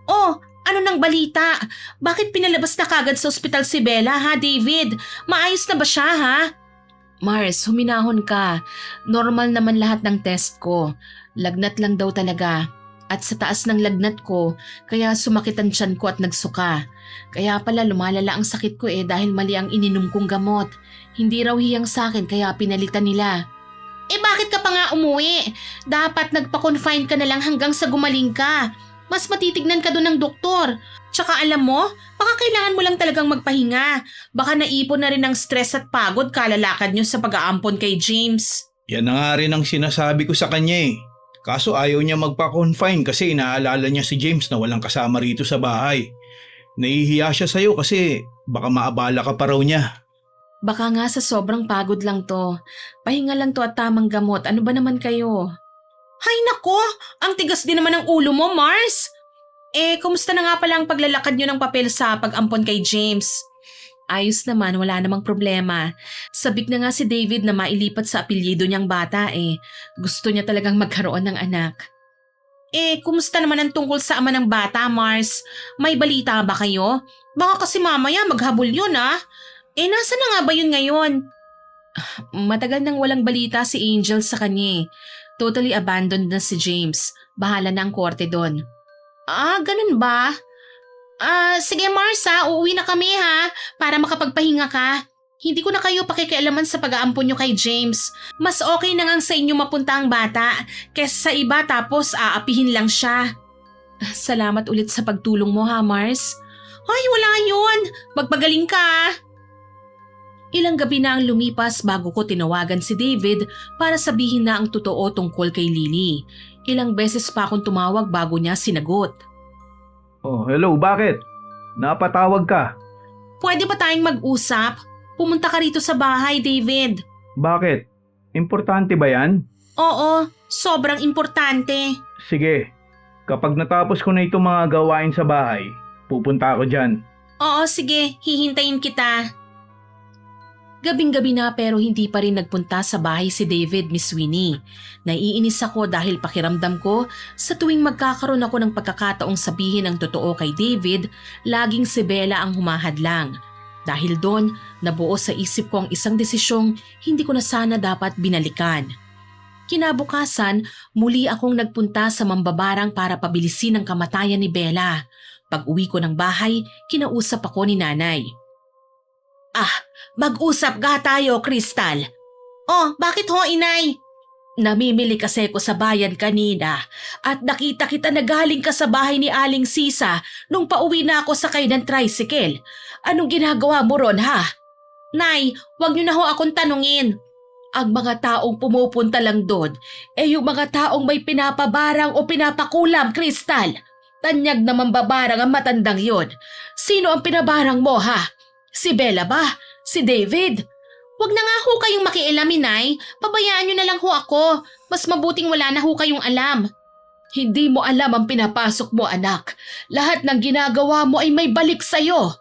Oh, ano nang balita? Bakit pinalabas na kagad sa ospital si Bella ha, David? Maayos na ba siya ha? Mars, huminahon ka. Normal naman lahat ng test ko. Lagnat lang daw talaga. At sa taas ng lagnat ko, kaya sumakit ang tiyan ko at nagsuka. Kaya pala lumalala ang sakit ko dahil mali ang ininom kong gamot. Hindi raw hiyang sa akin kaya pinalitan nila. Bakit ka pa nga umuwi? Dapat nagpa-confine ka na lang hanggang sa gumaling ka. Mas matitignan ka doon ng doktor. Tsaka alam mo, baka kailangan mo lang talagang magpahinga. Baka naipon na rin ng stress at pagod kalalakad nyo sa pag-aampon kay James. Yan na nga rin ang sinasabi ko sa kanya eh. Kaso ayaw niya magpa-confine kasi inaalala niya si James na walang kasama rito sa bahay. Nahihiya siya sa'yo kasi baka maabala ka pa raw niya. Baka nga sa sobrang pagod lang to. Pahinga lang to at tamang gamot. Ano ba naman kayo? Hay nako! Ang tigas din naman ng ulo mo, Mars! Kumusta na nga pala ang paglalakad nyo ng papel sa pag-ampon kay James? Ayos naman, wala namang problema. Sabik na nga si David na mailipat sa apelyido niyang bata Gusto niya talagang magkaroon ng anak. Kumusta naman ang tungkol sa ama ng bata, Mars? May balita ba kayo? Baka kasi mamaya maghabol yun nasa na nga ba yun ngayon? Matagal nang walang balita si Angel sa kanya Totally abandoned na si James. Bahala na ang korte doon. Ganun ba? Sige Mars uuwi na kami para makapagpahinga ka. Hindi ko na kayo pakikialaman sa pag-aampon nyo kay James. Mas okay na nga sa inyo mapunta ang bata kesa sa iba tapos aapihin lang siya. Salamat ulit sa pagtulong mo Mars. Ay wala yun. Magpagaling ka Ilang gabi na ang lumipas bago ko tinawagan si David para sabihin na ang totoo tungkol kay Lily. Ilang beses pa akong tumawag bago niya sinagot. Oh, hello, bakit? Napatawag ka? Pwede ba tayong mag-usap? Pumunta ka rito sa bahay, David. Bakit? Importante ba yan? Oo, sobrang importante. Sige, kapag natapos ko na itong mga gawain sa bahay, pupunta ako dyan. Oo, sige, hihintayin kita. Gabing-gabi na pero hindi pa rin nagpunta sa bahay si David, Miss Winnie. Naiinis ako dahil pakiramdam ko sa tuwing magkakaroon ako ng pagkakataong sabihin ang totoo kay David, laging si Bella ang humahadlang. Dahil doon, nabuo sa isip ko ang isang desisyong hindi ko na sana dapat binalikan. Kinabukasan, muli akong nagpunta sa mambabarang para pabilisin ang kamatayan ni Bella. Pag-uwi ko ng bahay, kinausap ako ni nanay. Mag-usap ga tayo, Crystal. Oh, bakit ho, inay? Namimili kasi ko sa bayan kanina at nakita kita na galing ka sa bahay ni Aling Sisa nung pauwi na ako sakay ng tricycle. Anong ginagawa mo ron, ha? Nay, wag niyo na ho akong tanungin. Ang mga taong pumupunta lang doon, yung mga taong may pinapabarang o pinapakulam, Crystal. Tanyag naman babarang ang matandang yon. Sino ang pinabarang mo, ha? Si Bella ba? Si David? Wag na nga ho kayong makialam, inay. Pabayaan nyo na lang ho ako. Mas mabuting wala na ho kayong alam. Hindi mo alam ang pinapasok mo, anak. Lahat ng ginagawa mo ay may balik sa'yo.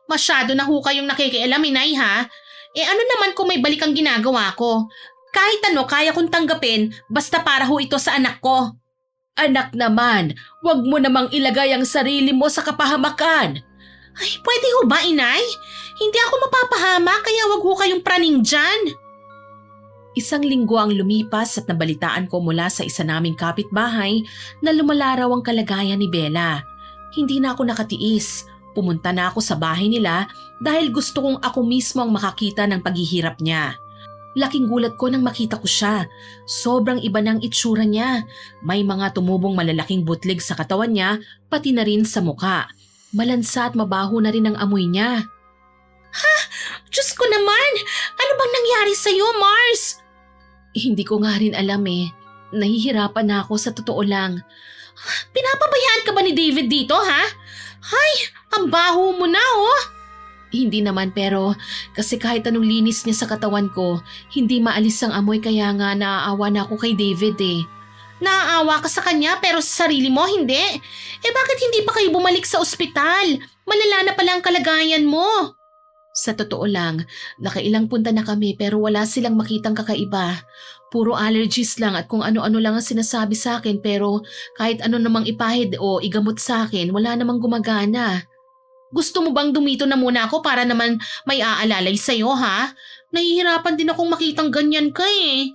Masyado na ho kayong nakikialam, inay, ha? Ano naman kung may balik ang ginagawa ko? Kahit ano kaya kong tanggapin basta para ho ito sa anak ko. Anak naman, wag mo namang ilagay ang sarili mo sa kapahamakan. Ay, pwede ho ba, inay? Hindi ako mapapahama kaya wag ho kayong praning dyan. Isang linggo ang lumipas at nabalitaan ko mula sa isa naming kapitbahay na lumalaraw ang kalagayan ni Bella. Hindi na ako nakatiis. Pumunta na ako sa bahay nila dahil gusto kong ako mismo ang makakita ng paghihirap niya. Laking gulat ko nang makita ko siya. Sobrang iba ng itsura niya. May mga tumubong malalaking butlig sa katawan niya, pati na rin sa muka. Malansa at mabaho na rin ang amoy niya. Diyos ko naman! Ano bang nangyari sa'yo, Mars? Hindi ko nga rin alam eh. Nahihirapan na ako sa totoo lang. Pinapabayaan ka ba ni David dito, ha? Hay, ang baho mo na, oh! Hindi naman pero kasi kahit anong linis niya sa katawan ko, hindi maalis ang amoy kaya nga naaawa na ako kay David eh. Naaawa ka sa kanya pero sa sarili mo, hindi. Bakit hindi pa kayo bumalik sa ospital? Malala na pala ang kalagayan mo. Sa totoo lang, nakailang punta na kami pero wala silang makitang kakaiba. Puro allergies lang at kung ano-ano lang ang sinasabi sa akin pero kahit ano namang ipahid o igamot sa akin, wala namang gumagana. Gusto mo bang dumito na muna ako para naman may aalalay sa'yo, ha? Nahihirapan din akong makitang ganyan ka eh.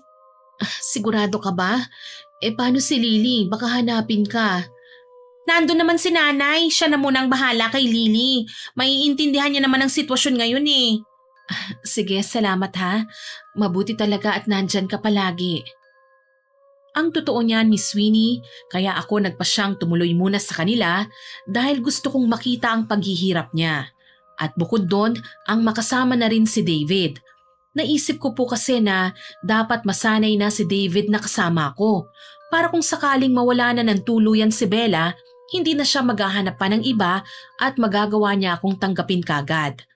Sigurado ka ba? Paano si Lily? Baka hanapin ka. Nandun naman si nanay, siya na munang bahala kay Lily. Maiintindihan niya naman ang sitwasyon ngayon eh. Sige, salamat ha. Mabuti talaga at nandyan ka palagi. Ang totoo niyan, Miss Sweeney, kaya ako nagpasyang tumuloy muna sa kanila dahil gusto kong makita ang paghihirap niya. At bukod doon, ang makasama na rin si David. Naisip ko po kasi na dapat masanay na si David na kasama ko para kung sakaling mawala na ng tuluyan si Bella, hindi na siya maghahanap pa ng iba at magagawa niya akong tanggapin kagad.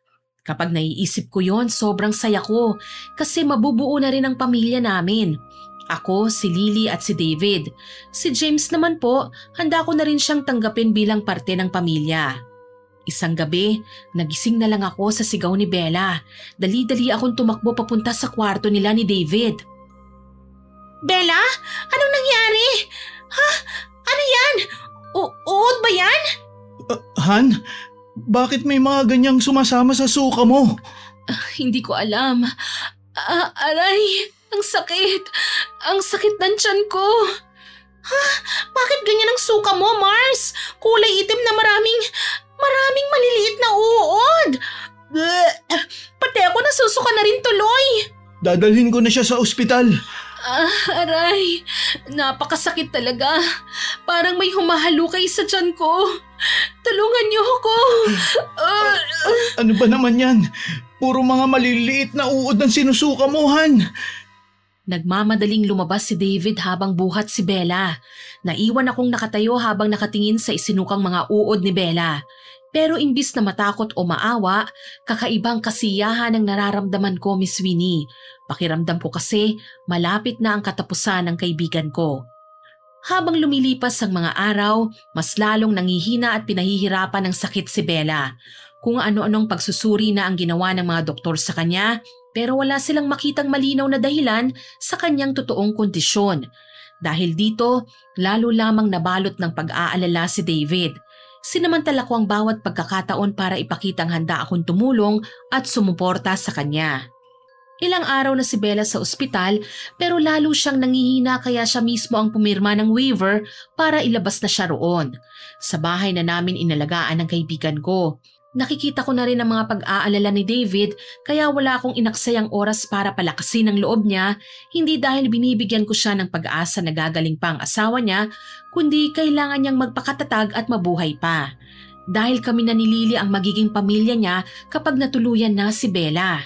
Kapag naiisip ko yon, sobrang saya ko kasi mabubuo na rin ang pamilya namin. Ako, si Lily at si David. Si James naman po, handa ko na rin siyang tanggapin bilang parte ng pamilya. Isang gabi, nagising na lang ako sa sigaw ni Bella. Dali-dali akong tumakbo papunta sa kwarto nila ni David. Bella, anong nangyari? Ha? Ano yan? Uod ba yan? Han, bakit may mga ganyang sumasama sa suka mo? Hindi ko alam. Aray, ang sakit. Ang sakit ng tiyan ko. Bakit ganyan ang suka mo, Mars? Kulay itim na maraming maliliit na uod. Bleh! Pati ako nasusuka na rin tuloy. Dadalhin ko na siya sa ospital. Aray, napakasakit talaga. Parang may humahalukay sa tiyan ko. Tulungan niyo ako. Ano ba naman yan? Puro mga maliliit na uod ang sinusuka mo, Han. Nagmamadaling lumabas si David habang buhat si Bella. Naiwan akong nakatayo habang nakatingin sa isinukang mga uod ni Bella. Pero imbis na matakot o maawa, kakaibang kasiyahan ang nararamdaman ko, Miss Winnie. Pakiramdam ko kasi malapit na ang katapusan ng kaibigan ko. Habang lumilipas ang mga araw, mas lalong nangihina at pinahihirapan ng sakit si Bella. Kung ano-anong pagsusuri na ang ginawa ng mga doktor sa kanya, pero wala silang makitang malinaw na dahilan sa kanyang totoong kondisyon. Dahil dito, lalo lamang nabalot ng pag-aalala si David. Sinamantala ko ang bawat pagkakataon para ipakitang handa akong tumulong at sumuporta sa kanya. Ilang araw na si Bella sa ospital pero lalo siyang nangihina kaya siya mismo ang pumirma ng waiver para ilabas na siya roon. Sa bahay na namin inalagaan ng kaibigan ko. Nakikita ko na rin ang mga pag-aalala ni David kaya wala akong inaksayang oras para palakasin ang loob niya, hindi dahil binibigyan ko siya ng pag-asa na gagaling pa ang asawa niya, kundi kailangan niyang magpakatatag at mabuhay pa. Dahil kami na ni Lily ang magiging pamilya niya kapag natuluyan na si Bella.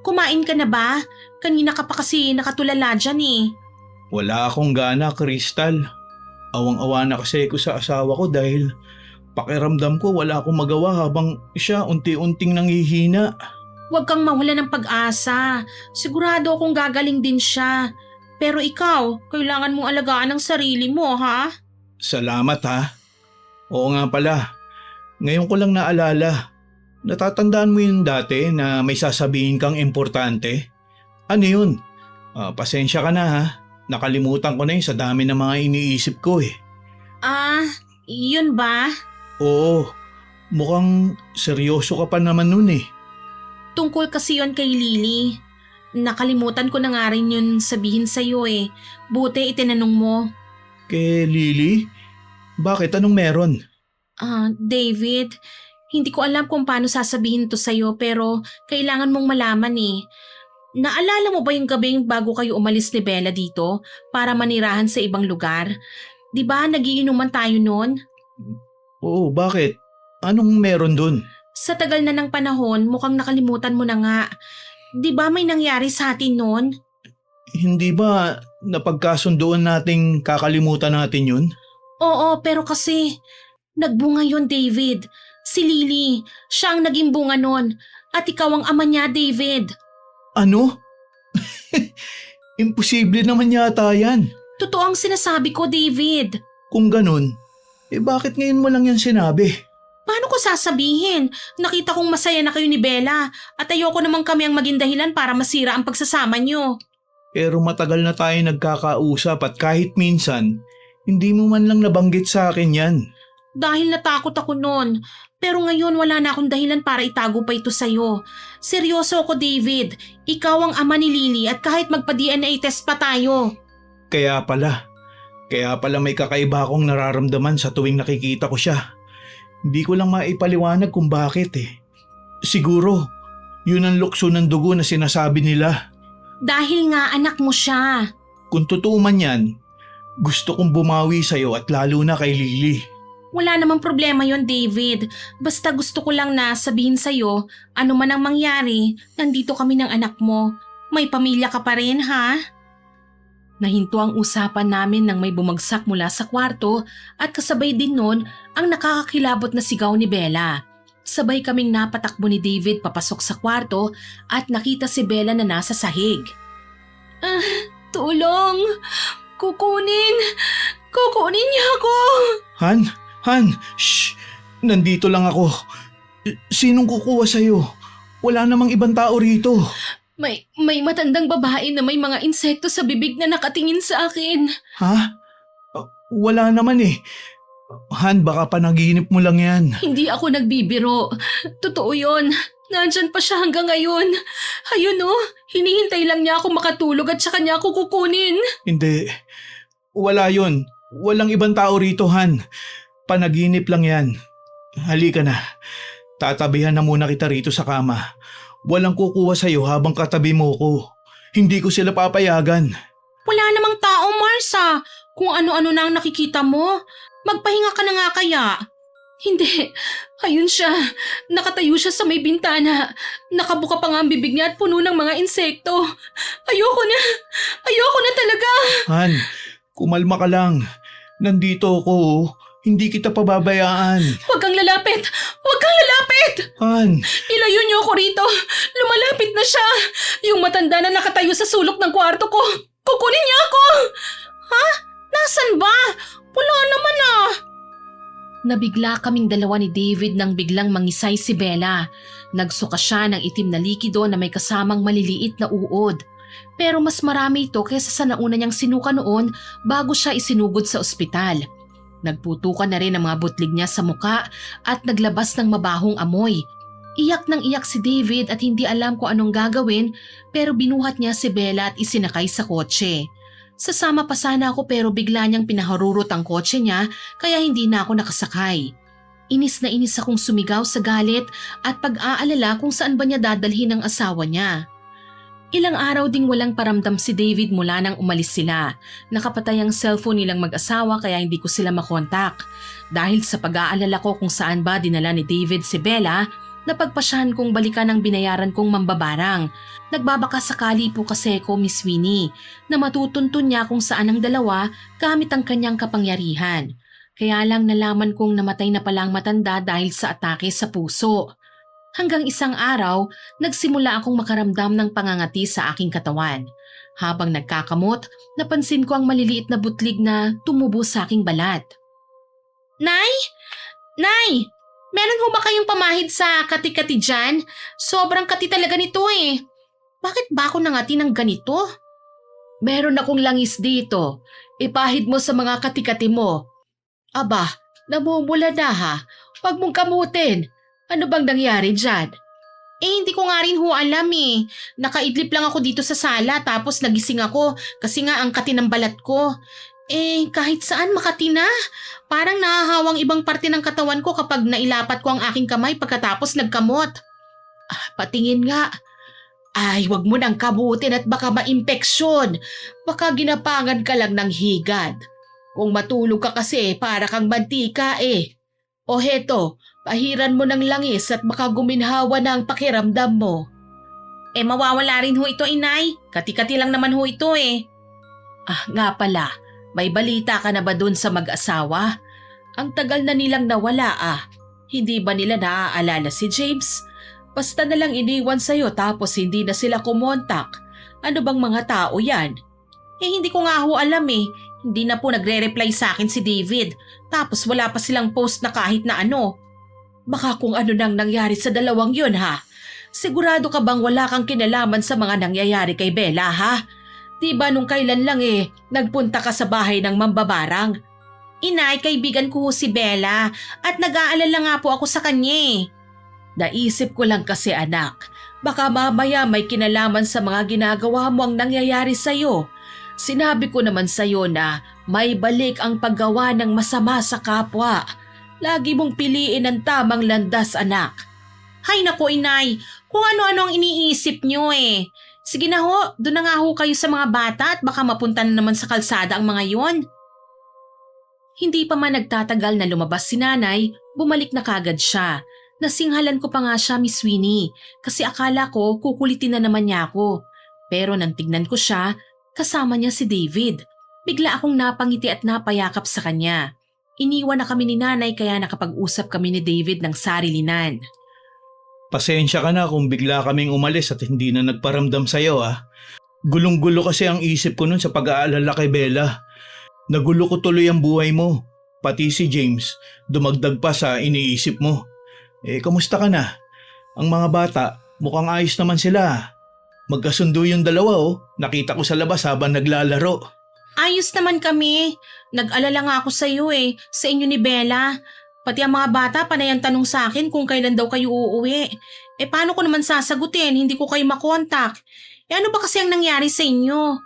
Kumain ka na ba? Kanina ka pa kasi nakatulala dyan eh. Wala akong gana, Crystal. Awang-awa na kasi ko sa asawa ko dahil pakiramdam ko wala akong magawa habang siya unti-unting nanghihina. Huwag kang mawala ng pag-asa. Sigurado akong gagaling din siya. Pero ikaw, kailangan mong alagaan ang sarili mo, ha? Salamat ha. Oo nga pala. Ngayon ko lang naalala. Natatandaan mo yun dati na may sasabihin kang importante? Ano yun? Pasensya ka na ha. Nakalimutan ko na yun sa dami ng mga iniisip ko eh. Yun ba? Oo, mukhang seryoso ka pa naman nun eh. Tungkol kasi yon kay Lily. Nakalimutan ko na nga rin yun sabihin sa'yo eh. Buti itinanong mo. Kay Lily? Bakit? Anong meron? David, hindi ko alam kung paano sasabihin to sa'yo pero kailangan mong malaman eh. Naalala mo ba yung gabing bago kayo umalis ni Bella dito para manirahan sa ibang lugar? Di ba nagiinuman tayo noon? Oo, bakit? Anong meron dun? Sa tagal na ng panahon, mukhang nakalimutan mo na nga. Di ba may nangyari sa atin noon? Hindi ba napagkasunduan nating kakalimutan natin yun? Oo, pero kasi nagbunga yon David. Si Lily, siya ang naging bunga noon. At ikaw ang ama niya, David. Ano? Imposible naman yata yan. Totoo ang sinasabi ko, David. Kung ganun, bakit ngayon mo lang yan sinabi? Paano ko sasabihin? Nakita kong masaya na kayo ni Bella at ayoko naman kami ang maging dahilan para masira ang pagsasama niyo. Pero matagal na tayo nagkakausap at kahit minsan, hindi mo man lang nabanggit sa akin yan. Dahil natakot ako noon. Pero ngayon wala na akong dahilan para itago pa ito sa'yo. Seryoso ako, David. Ikaw ang ama ni Lily at kahit magpa-DNA test pa tayo. Kaya pala may kakaiba akong nararamdaman sa tuwing nakikita ko siya. Hindi ko lang maipaliwanag kung bakit eh. Siguro, yun ang lukso ng dugo na sinasabi nila. Dahil nga anak mo siya. Kung totoo man yan, gusto kong bumawi sa'yo at lalo na kay Lily. Wala namang problema yon, David. Basta gusto ko lang na sabihin sa'yo, ano man ang mangyari, nandito kami ng anak mo. May pamilya ka pa rin, ha? Nahinto ang usapan namin nang may bumagsak mula sa kwarto at kasabay din nun ang nakakakilabot na sigaw ni Bella. Sabay kaming napatakbo ni David papasok sa kwarto at nakita si Bella na nasa sahig. Tulong! Kukunin niya ako! Han, shh! Nandito lang ako. Sinong kukuha sa'yo? Wala namang ibang tao rito. May matandang babae na may mga insekto sa bibig na nakatingin sa akin. Ha? Wala naman eh. Han, baka panaginip mo lang yan. Hindi ako nagbibiro. Totoo yon. Nandyan pa siya hanggang ngayon. Ayun oh, hinihintay lang niya ako makatulog at sa kanya ako kukunin. Hindi. Wala yon. Walang ibang tao rito, Han. Panaginip lang yan. Halika na. Tatabihan na muna kita rito sa kama. Walang kukuha sa'yo habang katabi mo ko. Hindi ko sila papayagan. Wala namang tao, Marsa. Kung ano-ano na ang nakikita mo. Magpahinga ka na nga kaya. Hindi. Ayun siya. Nakatayo siya sa may bintana. Nakabuka pa nga ang bibig niya at puno ng mga insekto. Ayoko na talaga. Han, kumalma ka lang. Nandito ako. Hindi kita pababayaan. Huwag kang lalapit. Huwag kang lalapit. Han, Ilayo niyo ako rito. Lumalapit na siya. Yung matanda na nakatayo sa sulok ng kwarto ko. Kukunin niya ako. Ha? Nasaan ba? Wala naman ah. Nabigla kaming dalawa ni David nang biglang mangisay si Bella. Nagsuka siya ng itim na likido na may kasamang maliliit na uod. Pero mas marami ito kaysa sa nauna niyang sinuka noon bago siya isinugod sa ospital. Nagputukan na rin ang mga butlig niya sa muka at naglabas ng mabahong amoy. Iyak nang iyak si David at hindi alam kung anong gagawin pero binuhat niya si Bella at isinakay sa kotse. Sasama pa sana ako pero bigla niyang pinaharurot ang kotse niya kaya hindi na ako nakasakay. Inis na inis akong sumigaw sa galit at pag-aalala kung saan ba niya dadalhin ang asawa niya. Ilang araw ding walang paramdam si David mula nang umalis sila. Nakapatay ang cellphone nilang mag-asawa kaya hindi ko sila makontak. Dahil sa pag-aalala ko kung saan ba dinala ni David si Bella, napagpasyahan kong balikan ang binayaran kong mambabarang. Nagbabaka sakali po kasi ko, Miss Winnie, na matutuntun niya kung saan ang dalawa gamit ang kanyang kapangyarihan. Kaya lang nalaman kong namatay na pala ang matanda dahil sa atake sa puso. Hanggang isang araw, nagsimula akong makaramdam ng pangangati sa aking katawan. Habang nagkakamot, napansin ko ang maliliit na butlig na tumubo sa aking balat. Nay! Nay! Meron ho ba kayong pamahid sa kati-kati dyan? Sobrang kati talaga nito eh. Bakit ba ako nangati ng ganito? Meron akong langis dito. Ipahid mo sa mga kati-kati mo. Aba, namumula na ha. Huwag mong kamutin. Ano bang nangyari dyan? Hindi ko nga rin ho alam eh. Nakaidlip lang ako dito sa sala tapos nagising ako kasi nga ang kati ng balat ko. Kahit saan makati na. Parang nahahawang ibang parte ng katawan ko kapag nailapat ko ang aking kamay pagkatapos nagkamot. Patingin nga. Ay, wag mo nang kabutin at baka maimpeksyon. Baka ginapangan ka lang ng higad. Kung matulog ka kasi, para kang mantika eh. O heto, pahiran mo ng langis at baka guminhawa na ang pakiramdam mo. Mawawala rin ho ito, inay. Kati-kati lang naman ho ito eh. Ah, nga pala. May balita ka na ba dun sa mag-asawa? Ang tagal na nilang nawala ah. Hindi ba nila naaalala si James? Basta na lang iniwan sa'yo tapos hindi na sila kumontak. Ano bang mga tao yan? Hindi ko nga ho alam eh. Hindi na po nagre-reply sa akin si David. Tapos wala pa silang post na kahit na ano. Baka kung ano nang nangyari sa dalawang yun ha? Sigurado ka bang wala kang kinalaman sa mga nangyayari kay Bella ha? Di ba nung kailan lang nagpunta ka sa bahay ng mambabarang? Inay, kaibigan ko ho si Bella at nag-aalala nga po ako sa kanya eh. Naisip ko lang kasi anak, baka mamaya may kinalaman sa mga ginagawa mo ang nangyayari sa'yo. Sinabi ko naman sa'yo na may balik ang paggawa ng masama sa kapwa. Lagi mong piliin ang tamang landas anak. Hay nako inay, kung ano-ano ang iniisip nyo eh. Sige na ho, doon na nga ho kayo sa mga bata at baka mapunta na naman sa kalsada ang mga yon. Hindi pa man nagtatagal na lumabas si nanay, bumalik na kagad siya. Nasinghalan ko pa nga siya, Miss Winnie, kasi akala ko kukulitin na naman niya ako. Pero nang tignan ko siya, kasama niya si David. Bigla akong napangiti at napayakap sa kanya. Iniwan na kami ni nanay kaya nakapag-usap kami ni David ng sarilinan. Pasensya ka na kung bigla kaming umalis at hindi na nagparamdam sa'yo ah. Gulong-gulo kasi ang isip ko nun sa pag-aalala kay Bella. Nagulo ko tuloy ang buhay mo. Pati si James, dumagdag pa sa iniisip mo. Kamusta ka na? Ang mga bata, mukhang ayos naman sila. Magkasundo yung dalawa oh. Nakita ko sa labas habang naglalaro. Ayos naman kami. Nag-alala nga ako sa iyo sa inyo ni Bella. Pati ang mga bata panay ang tanong sa akin kung kailan daw kayo uuwi. Paano ko naman sasagutin? Hindi ko kayo makontak. Ano ba kasi ang nangyari sa inyo?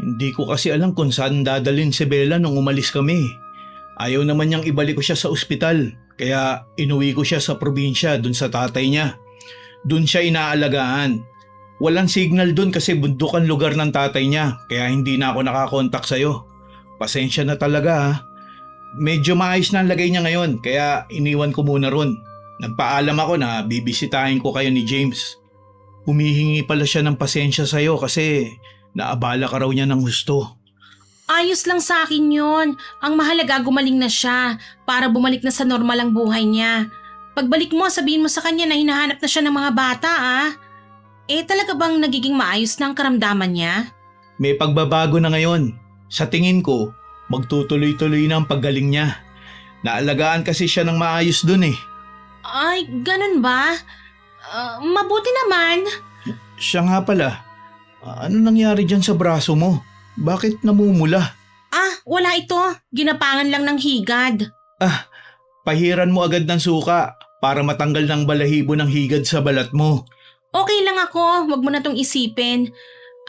Hindi ko kasi alam kung saan dadalhin si Bella nung umalis kami. Ayaw naman niyang ibalik ko siya sa ospital. Kaya inuwi ko siya sa probinsya dun sa tatay niya. Dun siya inaalagaan. Walang signal dun kasi bundukan lugar ng tatay niya. Kaya hindi na ako nakakontak sa'yo. Pasensya na talaga ha. Medyo maayos na ang lagay niya ngayon kaya iniwan ko muna ron. Nagpaalam ako na bibisitahin ko kayo ni James. Humihingi pala siya ng pasensya sa'yo kasi naabala ka raw niya ng gusto. Ayos lang sa akin yon. Ang mahalaga gumaling na siya para bumalik na sa normal ang buhay niya. Pagbalik mo, sabihin mo sa kanya na hinahanap na siya ng mga bata ah. Talaga bang nagiging maayos na ang karamdaman niya? May pagbabago na ngayon. Sa tingin ko, magtutuloy-tuloy na ang paggaling niya. Naalagaan kasi siya ng maayos dun eh. Ay, ganun ba? Mabuti naman. Siya nga pala, ano nangyari dyan sa braso mo? Bakit namumula? Wala ito. Ginapangan lang ng higad. Pahiran mo agad ng suka para matanggal ng balahibo ng higad sa balat mo. Okay lang ako. Huwag mo na tong isipin.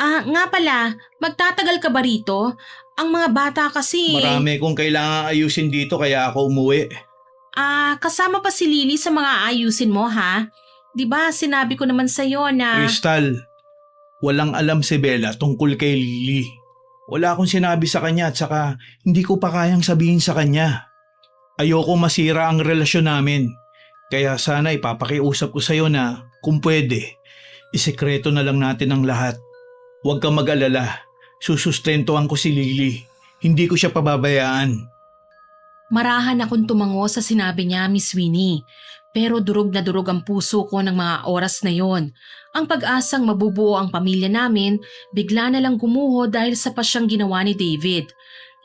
Nga pala, magtatagal ka ba rito? Ang mga bata kasi... Marami kong kailangan ayusin dito kaya ako umuwi. Kasama pa si Lily sa mga ayusin mo ha? Diba sinabi ko naman sa'yo na... Crystal, walang alam si Bella tungkol kay Lily. Wala akong sinabi sa kanya at saka hindi ko pa kayang sabihin sa kanya. Ayoko masira ang relasyon namin. Kaya sana ipapakiusap ko sa'yo na kung pwede, isekreto na lang natin ang lahat. Huwag kang mag-alala. Susustentuhan ko si Lily. Hindi ko siya pababayaan. Marahan akong tumango sa sinabi niya, Miss Winnie. Pero durog na durog ang puso ko ng mga oras na yon. Ang pag-asang mabubuo ang pamilya namin, bigla na lang gumuho dahil sa pasyang ginawa ni David.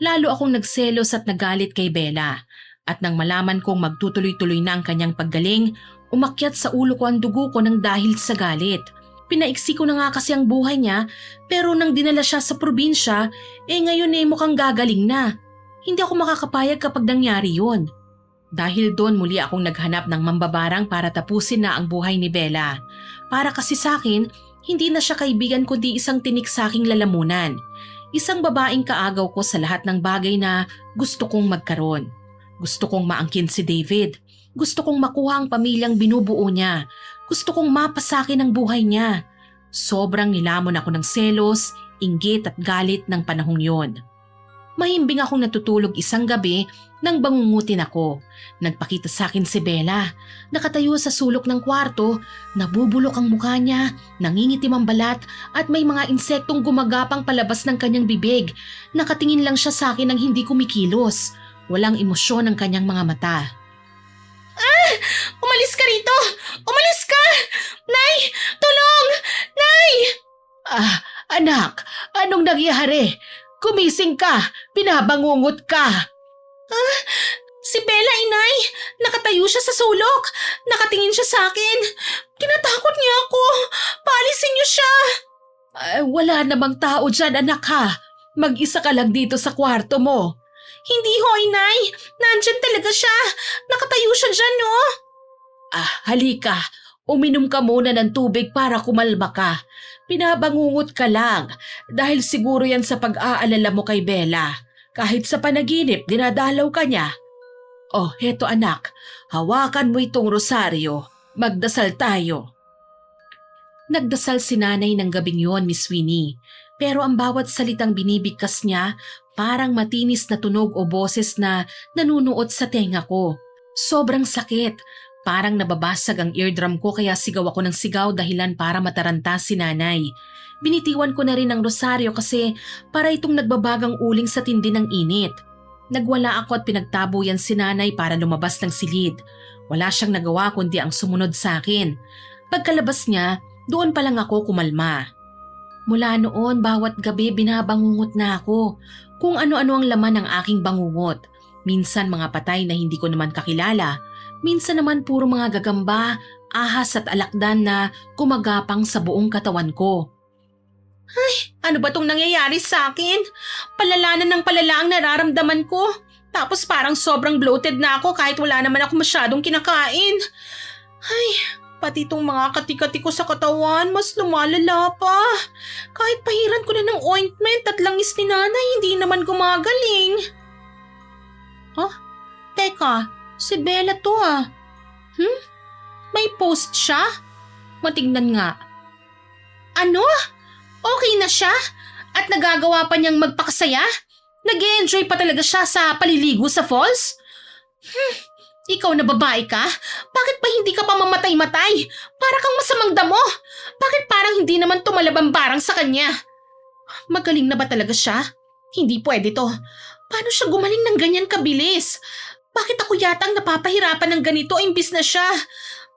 Lalo akong nagselos at nagalit kay Bella. At nang malaman kong magtutuloy-tuloy na ang kanyang paggaling, umakyat sa ulo ko ang dugo ko ng dahil sa galit. Pinaiksi ko na nga kasi ang buhay niya, pero nang dinala siya sa probinsya, ngayon mukhang gagaling na. Hindi ako makakapayag kapag nangyari yun. Dahil doon muli akong naghanap ng mambabarang para tapusin na ang buhay ni Bella. Para kasi sa akin, hindi na siya kaibigan kundi isang tinik sa aking lalamunan. Isang babaeng kaagaw ko sa lahat ng bagay na gusto kong magkaroon. Gusto kong maangkin si David. Gusto kong makuha ang pamilyang binubuo niya. Gusto kong mapasakin ang buhay niya. Sobrang nilamon ako ng selos, inggit at galit ng panahong yon. Mahimbing akong natutulog isang gabi nang bangungutin ako. Nagpakita sa akin si Bella. Nakatayo sa sulok ng kwarto, nabubulok ang mukha niya, nangingitim ang balat at may mga insektong gumagapang palabas ng kanyang bibig. Nakatingin lang siya sa akin nang hindi kumikilos. Walang emosyon ang kanyang mga mata. Umalis ka rito! Umalis ka! Nay! Tulong! Nay! Anak, anong nangyari? Kumising ka! Binabangungot ka! Si Bella, inay! Nakatayo siya sa sulok! Nakatingin siya sa akin! Tinatakot niya ako! Paalisin niyo siya! Wala namang tao dyan, anak ha. Mag-isa ka lang dito sa kwarto mo. Hindi ho, inay! Nandyan talaga siya! Nakatayo siya dyan, no? Halika. Uminom ka muna ng tubig para kumalma ka. Pinabangungot ka lang dahil siguro yan sa pag-aalala mo kay Bella. Kahit sa panaginip, dinadalaw ka niya. Oh, heto anak. Hawakan mo itong rosaryo. Magdasal tayo. Nagdasal si nanay ng gabing yon, Miss Winnie. Pero ang bawat salitang binibigkas niya, parang matinis na tunog o boses na nanunuot sa tenga ko. Sobrang sakit. Parang nababasag ang eardrum ko kaya sigaw ako ng sigaw dahilan para mataranta si nanay. Binitiwan ko na rin ang rosaryo kasi para itong nagbabagang uling sa tindi ng init. Nagwala ako at pinagtabo yan si nanay para lumabas ng silid. Wala siyang nagawa kundi ang sumunod sa akin. Pagkalabas niya, doon pa lang ako kumalma. Mula noon, bawat gabi binabangungot na ako. Kung ano-ano ang laman ng aking bangungot. Minsan mga patay na hindi ko naman kakilala. Minsan naman puro mga gagamba, ahas at alakdan na gumagapang sa buong katawan ko. Ano ba tong nangyayari sa akin? Palala na ng palala ang nararamdaman ko. Tapos parang sobrang bloated na ako kahit wala naman ako masyadong kinakain. Pati tong mga kati-kati ko sa katawan mas lumalala pa. Kahit pahiran ko na ng ointment at langis ni nanay, hindi naman gumagaling. Teka, si Bella to May post siya? Matignan nga. Ano? Okay na siya? At nagagawa pa niyang magpakasaya? Nag-e-enjoy pa talaga siya sa paliligo sa falls? Ikaw na babae ka? Bakit pa hindi ka pa mamatay-matay? Para kang masamang damo. Bakit parang hindi naman tumalabang barang sa kanya? Magaling na ba talaga siya? Hindi pwede to. Paano siya gumaling ng ganyan kabilis? Bakit ako yata ang napapahirapan ng ganito imbis na siya?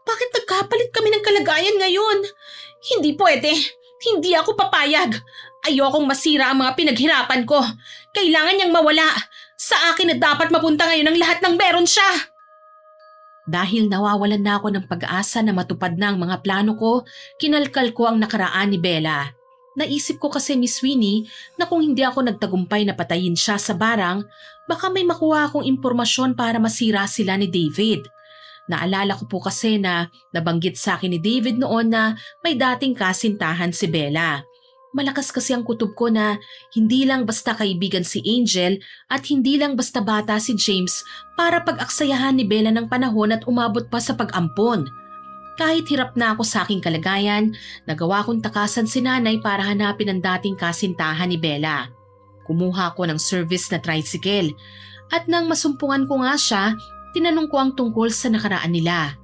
Bakit nagkapalit kami ng kalagayan ngayon? Hindi pwede. Hindi ako papayag. Ayokong masira ang mga pinaghirapan ko. Kailangan niyang mawala. Sa akin na dapat mapunta ngayon ang lahat ng meron siya. Dahil nawawalan na ako ng pag-asa na matupad na ang mga plano ko, kinalkal ko ang nakaraan ni Bella. Naisip ko kasi, Miss Winnie, na kung hindi ako nagtagumpay na patayin siya sa barang, baka may makuha akong impormasyon para masira sila ni David. Naalala ko po kasi na nabanggit sa akin ni David noon na may dating kasintahan si Bella. Malakas kasi ang kutob ko na hindi lang basta kaibigan si Angel at hindi lang basta bata si James para pag-aksayahan ni Bella ng panahon at umabot pa sa pag-ampon. Kahit hirap na ako sa aking kalagayan, nagawa kong takasan si nanay para hanapin ang dating kasintahan ni Bella. Kumuha ko ng service na tricycle at nang masumpungan ko nga siya, tinanong ko ang tungkol sa nakaraan nila.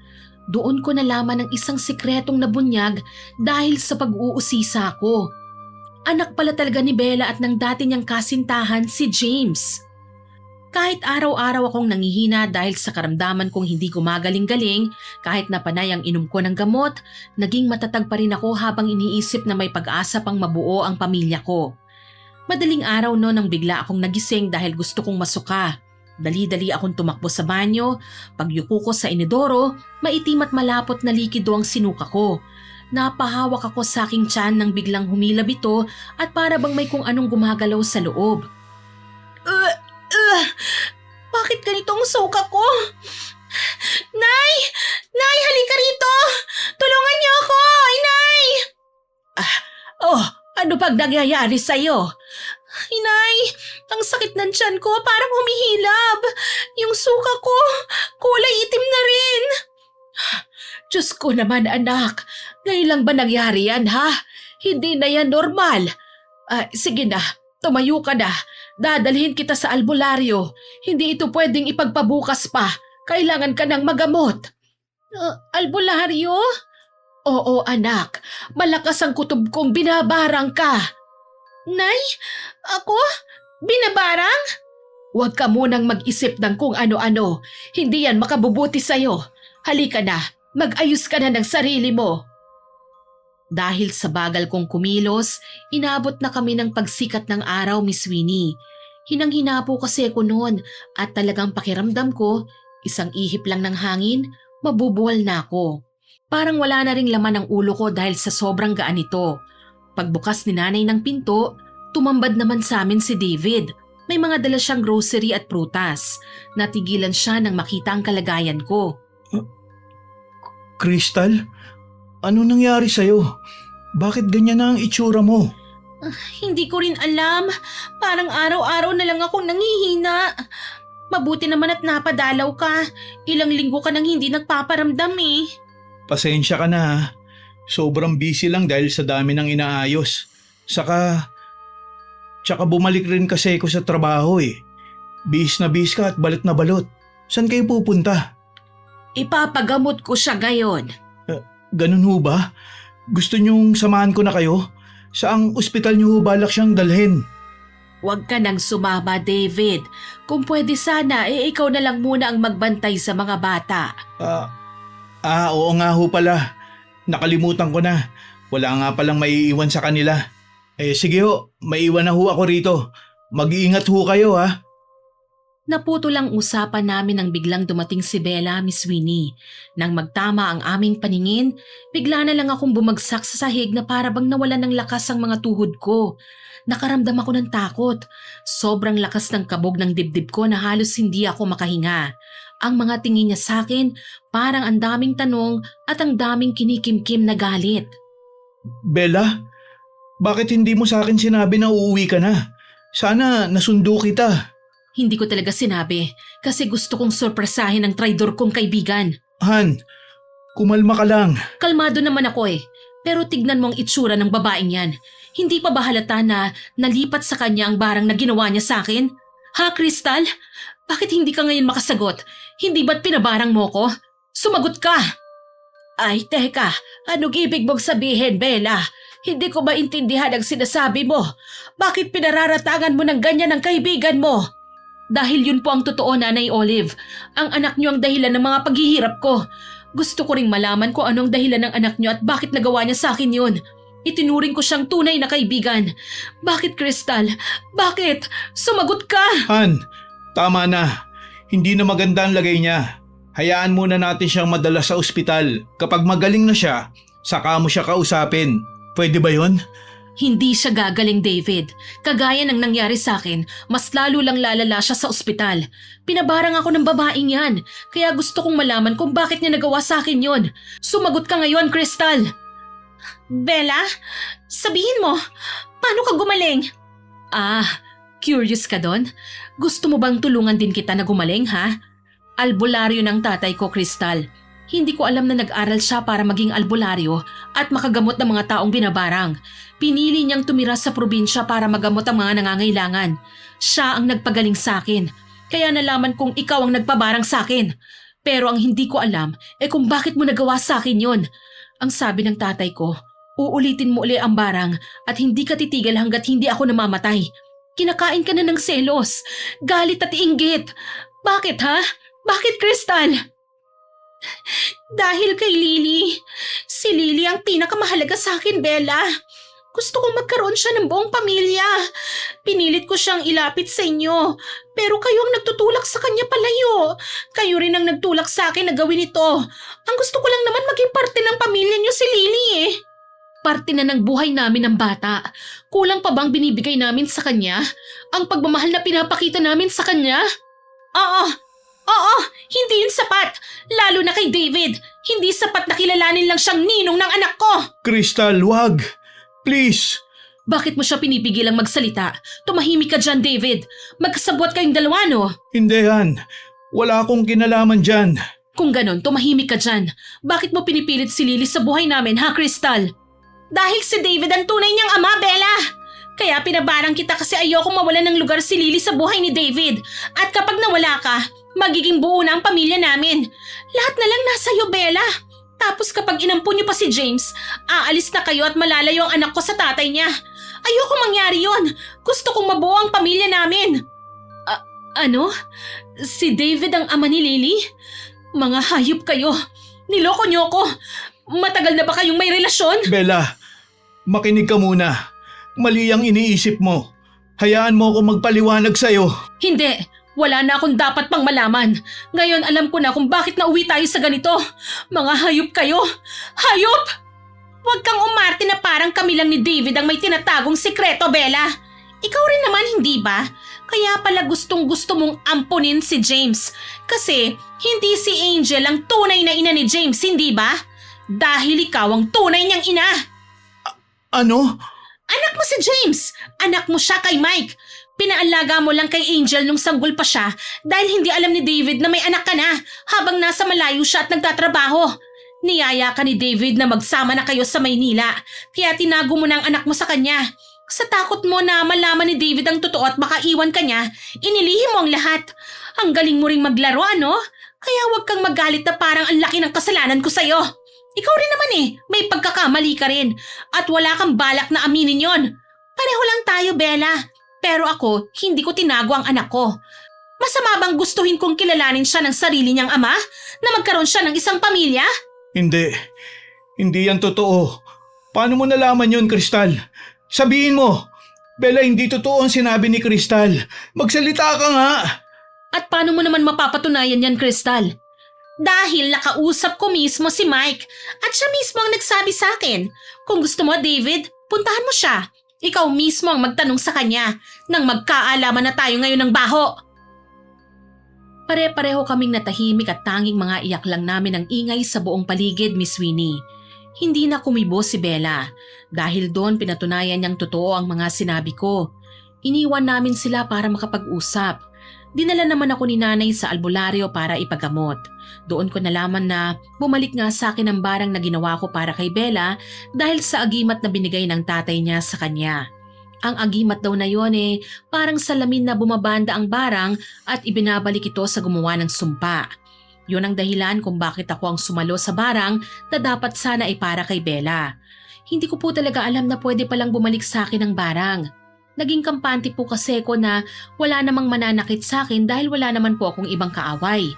Doon ko nalaman ang isang sikretong nabunyag dahil sa pag-uusisa ko. Anak pala talaga ni Bella at ng dati niyang kasintahan si James. Kahit araw-araw akong nangihina dahil sa karamdaman kong hindi gumagaling-galing, kahit napanay ang inom ko ng gamot, naging matatag pa rin ako habang iniisip na may pag-asa pang mabuo ang pamilya ko. Madaling araw no nang bigla akong nagising dahil gusto kong masuka. Dali-dali akong tumakbo sa banyo, pagyuko ko sa inidoro, maitim at malapot na likido ang sinuka ko. Napahawak ako sa aking tiyan nang biglang humilab ito at para bang may kung anong gumagalaw sa loob. Bakit ganito ang suka ko? Nay! Nay, halika rito! Tulungan niyo ako! Inay! Ano bang nangyayari sa'yo? Inay, ang sakit ng tiyan ko parang humihilab. Yung suka ko, kulay itim na rin. Diyos ko naman anak, ngayon lang ba nangyari yan ha? Hindi na yan normal. Sige na, tumayo ka na. Dadalhin kita sa albularyo. Hindi ito pwedeng ipagpabukas pa. Kailangan ka ng magamot. Albularyo? Oo anak, malakas ang kutob kong binabarang ka. Nay, ako? Binabarang? Huwag ka munang mag-isip ng kung ano-ano. Hindi yan makabubuti sa'yo. Halika na, mag-ayos ka na ng sarili mo. Dahil sa bagal kong kumilos, inabot na kami ng pagsikat ng araw, Miss Winnie. Hinang-hina po kasi ako noon at talagang pakiramdam ko, isang ihip lang ng hangin, mabubuwal na ako. Parang wala na ring laman ang ulo ko dahil sa sobrang gaan nito. Pagbukas ni nanay ng pinto, tumambad naman sa amin si David. May mga dala siyang grocery at prutas. Natigilan siya nang makita ang kalagayan ko. Crystal, ano nangyari sa'yo? Bakit ganyan na ang itsura mo? Hindi ko rin alam. Parang araw-araw na lang akong nangihina. Mabuti naman at napadalaw ka. Ilang linggo ka nang hindi nagpaparamdam eh. Pasensya ka na ha. Sobrang busy lang dahil sa dami ng inaayos. Tsaka bumalik rin kasi ako sa trabaho eh. Bis na bis ka at balot na balot. Saan kayo pupunta? Ipapagamot ko siya ngayon. Ganun ho ba? Gusto niyong samahan ko na kayo? Saang ospital niyo ho balak siyang dalhin? Huwag ka nang sumama, David. Kung pwede sana, ikaw na lang muna ang magbantay sa mga bata. Oo nga ho pala. Nakalimutan ko na. Wala nga palang maiiwan sa kanila. Sige ho, maiwan na ho ako rito. Mag-iingat ho kayo ha. Naputo lang usapan namin nang biglang dumating si Bella, Miss Winnie. Nang magtama ang aming paningin, bigla na lang akong bumagsak sa sahig na para bang nawalan ng lakas ang mga tuhod ko. Nakaramdam ako ng takot. Sobrang lakas ng kabog ng dibdib ko na halos hindi ako makahinga. Ang mga tingin niya sa akin, parang ang daming tanong at ang daming kinikimkim na galit. Bella, bakit hindi mo sa akin sinabi na uuwi ka na? Sana nasundo kita. Hindi ko talaga sinabi kasi gusto kong sorpresahin ang traidor kong kaibigan. Han, kumalma ka lang. Kalmado naman ako eh. Pero tignan mo ang itsura ng babaeng yan. Hindi pa ba halata na nalipat sa kanya ang barang na ginawa niya sa akin? Ha, Crystal? Bakit hindi ka ngayon makasagot? Hindi ba't pinabarang mo ko? Sumagot ka! Ay, teka. Anong ibig mong sabihin, Bella? Hindi ko maintindihan ang sinasabi mo. Bakit pinararatangan mo ng ganyan ang kaibigan mo? Dahil yun po ang totoo, Nanay Olive. Ang anak niyo ang dahilan ng mga paghihirap ko. Gusto ko ring malaman kung anong dahilan ng anak niyo at bakit nagawa niya sa akin yun. Itinuring ko siyang tunay na kaibigan. Bakit, Crystal? Bakit? Sumagot ka! Han, tama na. Hindi na maganda ang lagay niya. Hayaan muna natin siyang madala sa ospital. Kapag magaling na siya, saka mo siya kausapin. Pwede ba yun? Hindi siya gagaling, David. Kagaya ng nangyari sa akin, mas lalo lang lalala siya sa ospital. Pinabarang ako ng babaeng yan, kaya gusto kong malaman kung bakit niya nagawa sa akin yon. Sumagot ka ngayon, Crystal! Bella, sabihin mo, paano ka gumaling? Curious ka doon? Gusto mo bang tulungan din kita na gumaling, ha? Albularyo ng tatay ko, Crystal. Hindi ko alam na nag-aral siya para maging albularyo at makagamot ng mga taong binabarang. Pinili niyang tumira sa probinsya para magamot ang mga nangangailangan. Siya ang nagpagaling sa akin. Kaya nalaman kong ikaw ang nagpabarang sa akin. Pero ang hindi ko alam kung bakit mo nagawa sa akin yon. Ang sabi ng tatay ko, uulitin mo uli ang barang at hindi ka titigil hanggat hindi ako namamatay. Kinakain ka na ng selos, galit at inggit. Bakit ha? Bakit, Crystal? Dahil kay Lily. Si Lily ang pinakamahalaga sa akin, Bella. Gusto kong magkaroon siya ng buong pamilya. Pinilit ko siyang ilapit sa inyo. Pero kayo ang nagtutulak sa kanya palayo. Kayo rin ang nagtulak sa akin na gawin ito. Ang gusto ko lang naman maging parte ng pamilya niyo si Lily eh. Parte na ng buhay namin ng bata. Kulang pa bang binibigay namin sa kanya? Ang pagmamahal na pinapakita namin sa kanya? Oo, hindi yun sapat. Lalo na kay David. Hindi sapat na kilalanin lang siyang ninong ng anak ko. Crystal, wag! Please! Bakit mo siya pinipigilang magsalita? Tumahimik ka dyan, David. Magkasabwat kayong dalawa, no? Hindi Han. Wala akong kinalaman dyan. Kung ganon, tumahimik ka dyan. Bakit mo pinipilit si Lily sa buhay namin, ha, Crystal? Dahil si David ang tunay niyang ama, Bella! Kaya pinabarang kita kasi ayoko mawalan ng lugar si Lily sa buhay ni David. At kapag nawala ka, magiging buo na ang pamilya namin. Lahat na lang nasa iyo, Bella. Tapos kapag inampun niyo pa si James, aalis na kayo at malalayo ang anak ko sa tatay niya. Ayoko mangyari yon. Gusto kong mabuo ang pamilya namin. Ano? Si David ang ama ni Lily? Mga hayop kayo. Niloko niyo ako. Matagal na ba kayong may relasyon? Bella, makinig ka muna. Mali ang iniisip mo. Hayaan mo ako magpaliwanag sa'yo. Hindi. Wala na akong dapat pang malaman. Ngayon alam ko na kung bakit nauwi tayo sa ganito. Mga hayop kayo. Hayop! Huwag kang umarte na parang kami lang ni David ang may tinatagong sikreto, Bella. Ikaw rin naman, hindi ba? Kaya pala gustong gusto mong ampunin si James. Kasi hindi si Angel ang tunay na ina ni James, hindi ba? Dahil ikaw ang tunay niyang ina. Ano? Anak mo si James! Anak mo siya kay Mike! Pinaalaga mo lang kay Angel nung sanggol pa siya dahil hindi alam ni David na may anak ka na habang nasa malayo siya at nagtatrabaho. Niyaya ka ni David na magsama na kayo sa Maynila kaya tinago mo na ang anak mo sa kanya. Sa takot mo na malaman ni David ang totoo at makaiwan ka niya, inilihim mo ang lahat. Ang galing mo ring maglaro, ano? Kaya huwag kang magalit na parang ang laki ng kasalanan ko sa'yo. Ikaw rin naman may pagkakamali ka rin at wala kang balak na aminin yon. Pareho lang tayo, Bella. Pero ako, hindi ko tinago ang anak ko. Masama bang gustuhin kong kilalanin siya ng sarili niyang ama na magkaroon siya ng isang pamilya? Hindi. Hindi yan totoo. Paano mo nalaman yun, Crystal? Sabihin mo. Bella, hindi totoo ang sinabi ni Crystal. Magsalita ka nga. At paano mo naman mapapatunayan yan, Crystal? Dahil nakausap ko mismo si Mike at siya mismo ang nagsabi sa akin. Kung gusto mo, David, puntahan mo siya. Ikaw mismo ang magtanong sa kanya nang magkaalaman na tayo ngayon ng baho. Pare-pareho kaming natahimik at tanging mga iyak lang namin ang ingay sa buong paligid, Miss Winnie. Hindi na kumibo si Bella dahil doon pinatunayan niyang totoo ang mga sinabi ko. Iniwan namin sila para makapag-usap. Dinala naman ako ni nanay sa albularyo para ipagamot. Doon ko nalaman na bumalik nga sa akin ang barang na ginawa ko para kay Bella dahil sa agimat na binigay ng tatay niya sa kanya. Ang agimat daw na yon parang salamin na bumabanda ang barang at ibinabalik ito sa gumawa ng sumpa. Yun ang dahilan kung bakit ako ang sumalo sa barang na dapat sana ay para kay Bella. Hindi ko po talaga alam na pwede palang bumalik sa akin ang barang. Naging kampante po kasi ko na wala namang mananakit sa akin dahil wala naman po akong ibang kaaway.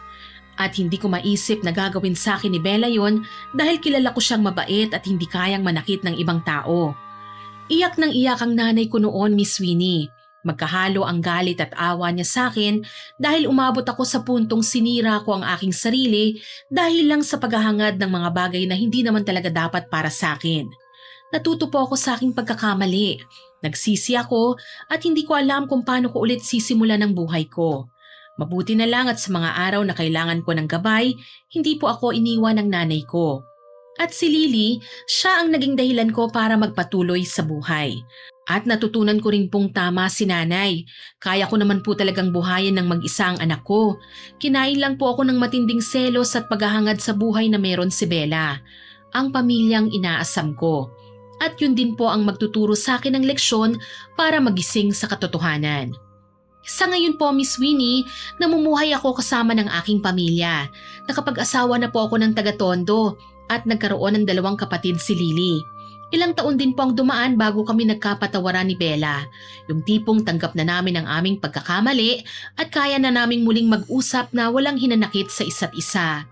At hindi ko maisip na gagawin sa akin ni Bella yon dahil kilala ko siyang mabait at hindi kayang manakit ng ibang tao. Iyak ng iyak ang nanay ko noon, Miss Winnie. Magkahalo ang galit at awa niya sa akin dahil umabot ako sa puntong sinira ko ang aking sarili dahil lang sa paghahangad ng mga bagay na hindi naman talaga dapat para sa akin. Natuto po ako sa aking pagkakamali. Nagsisi ako at hindi ko alam kung paano ko ulit sisimulan ang buhay ko. Mabuti na lang at sa mga araw na kailangan ko ng gabay, hindi po ako iniwan ng nanay ko. At si Lily, siya ang naging dahilan ko para magpatuloy sa buhay. At natutunan ko rin pong tama si nanay. Kaya ko naman po talagang buhayin ng mag-isa ang anak ko. Kinain lang po ako ng matinding selos at paghahangad sa buhay na meron si Bella. Ang pamilyang inaasam ko. At yun din po ang magtuturo sa akin ng leksyon para magising sa katotohanan. Sa ngayon po, Miss Winnie, namumuhay ako kasama ng aking pamilya. Nakapag-asawa na po ako ng taga-Tondo at nagkaroon ng 2 kapatid si Lily. Ilang taon din po ang dumaan bago kami nagkapatawaran ni Bella. Yung tipong tanggap na namin ang aming pagkakamali at kaya na naming muling mag-usap na walang hinanakit sa isa't isa.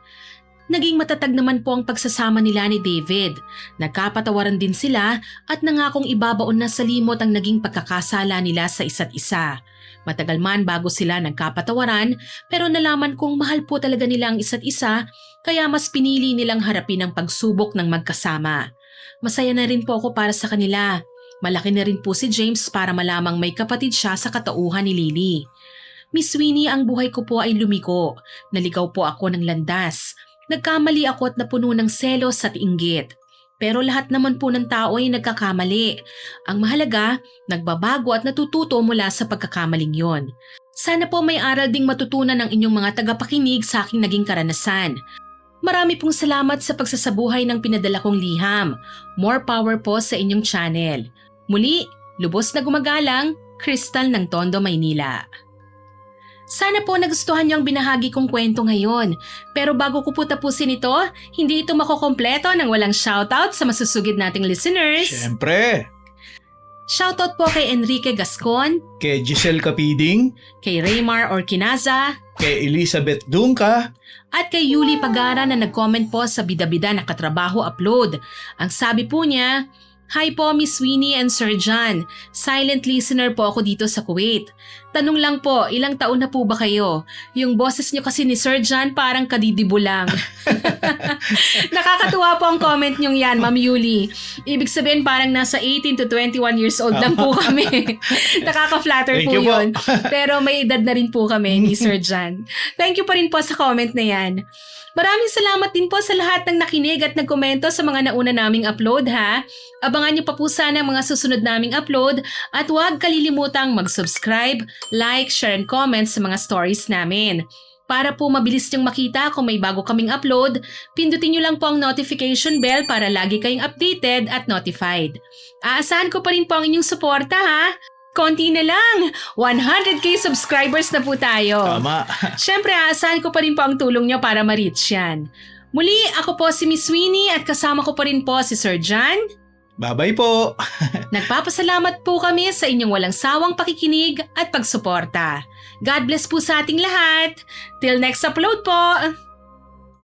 Naging matatag naman po ang pagsasama nila ni David. Nagkapatawaran din sila at nangakong ibabaon na sa limot ang naging pagkakasala nila sa isa't isa. Matagal man bago sila nagkapatawaran pero nalaman kong mahal po talaga nila ang isa't isa kaya mas pinili nilang harapin ang pagsubok ng magkasama. Masaya na rin po ako para sa kanila. Malaki na rin po si James para malamang may kapatid siya sa katauhan ni Lily. Miss Winnie, ang buhay ko po ay lumiko. Naligaw po ako ng landas. Nagkamali ako at napuno ng selos at inggit. Pero lahat naman po ng tao ay nagkakamali. Ang mahalaga, nagbabago at natututo mula sa pagkakamaling yon. Sana po may aral ding matutunan ng inyong mga tagapakinig sa aking naging karanasan. Marami pong salamat sa pagsasabuhay ng pinadala kong liham. More power po sa inyong channel. Muli, lubos na gumagalang, Crystal ng Tondo, Maynila. Sana po nagustuhan niyo ang binahagi kong kwento ngayon. Pero bago ko po tapusin ito, hindi ito makukompleto nang walang shoutout sa masusugid nating listeners. Siyempre, Shoutout po kay Enrique Gascon, kay Giselle Capiding, kay Raymar Orquinaza, kay Elizabeth Dunca, at kay Yuli Pagara na nag-comment po sa Bida-Bida na Katrabaho Upload. Ang sabi po niya, "Hi po Miss Winnie and Sir John. Silent listener po ako dito sa Kuwait. Tanong lang po, ilang taon na po ba kayo? Yung boses niyo kasi ni Sir John parang kadidibo lang." Nakakatuwa po ang comment niyong yan, Ma'am Yuli. Ibig sabihin parang nasa 18 to 21 years old lang po kami. Nakaka-flatter Thank po you po. yun. Pero may edad na rin po kami ni Sir John. Thank you pa rin po sa comment na yan. Maraming salamat din po sa lahat ng nakinig at nagkomento sa mga nauna naming upload ha. Abangan niyo pa po sana ang mga susunod naming upload at huwag kalilimutang mag-subscribe, like, share and comment sa mga stories namin. Para po mabilis niyong makita kung may bago kaming upload, pindutin niyo lang po ang notification bell para lagi kayong updated at notified. Aasahan ko pa rin po ang inyong suporta ha. Konti na lang, 100k subscribers na po tayo. tama. Siyempre, aasahan ko pa rin po ang tulong nyo para ma-reach yan. Muli, ako po si Miss Winnie at kasama ko pa rin po si Sir John. Bye-bye po. Nagpapasalamat po kami sa inyong walang sawang pakikinig at pagsuporta. God bless po sa ating lahat. Till next upload po!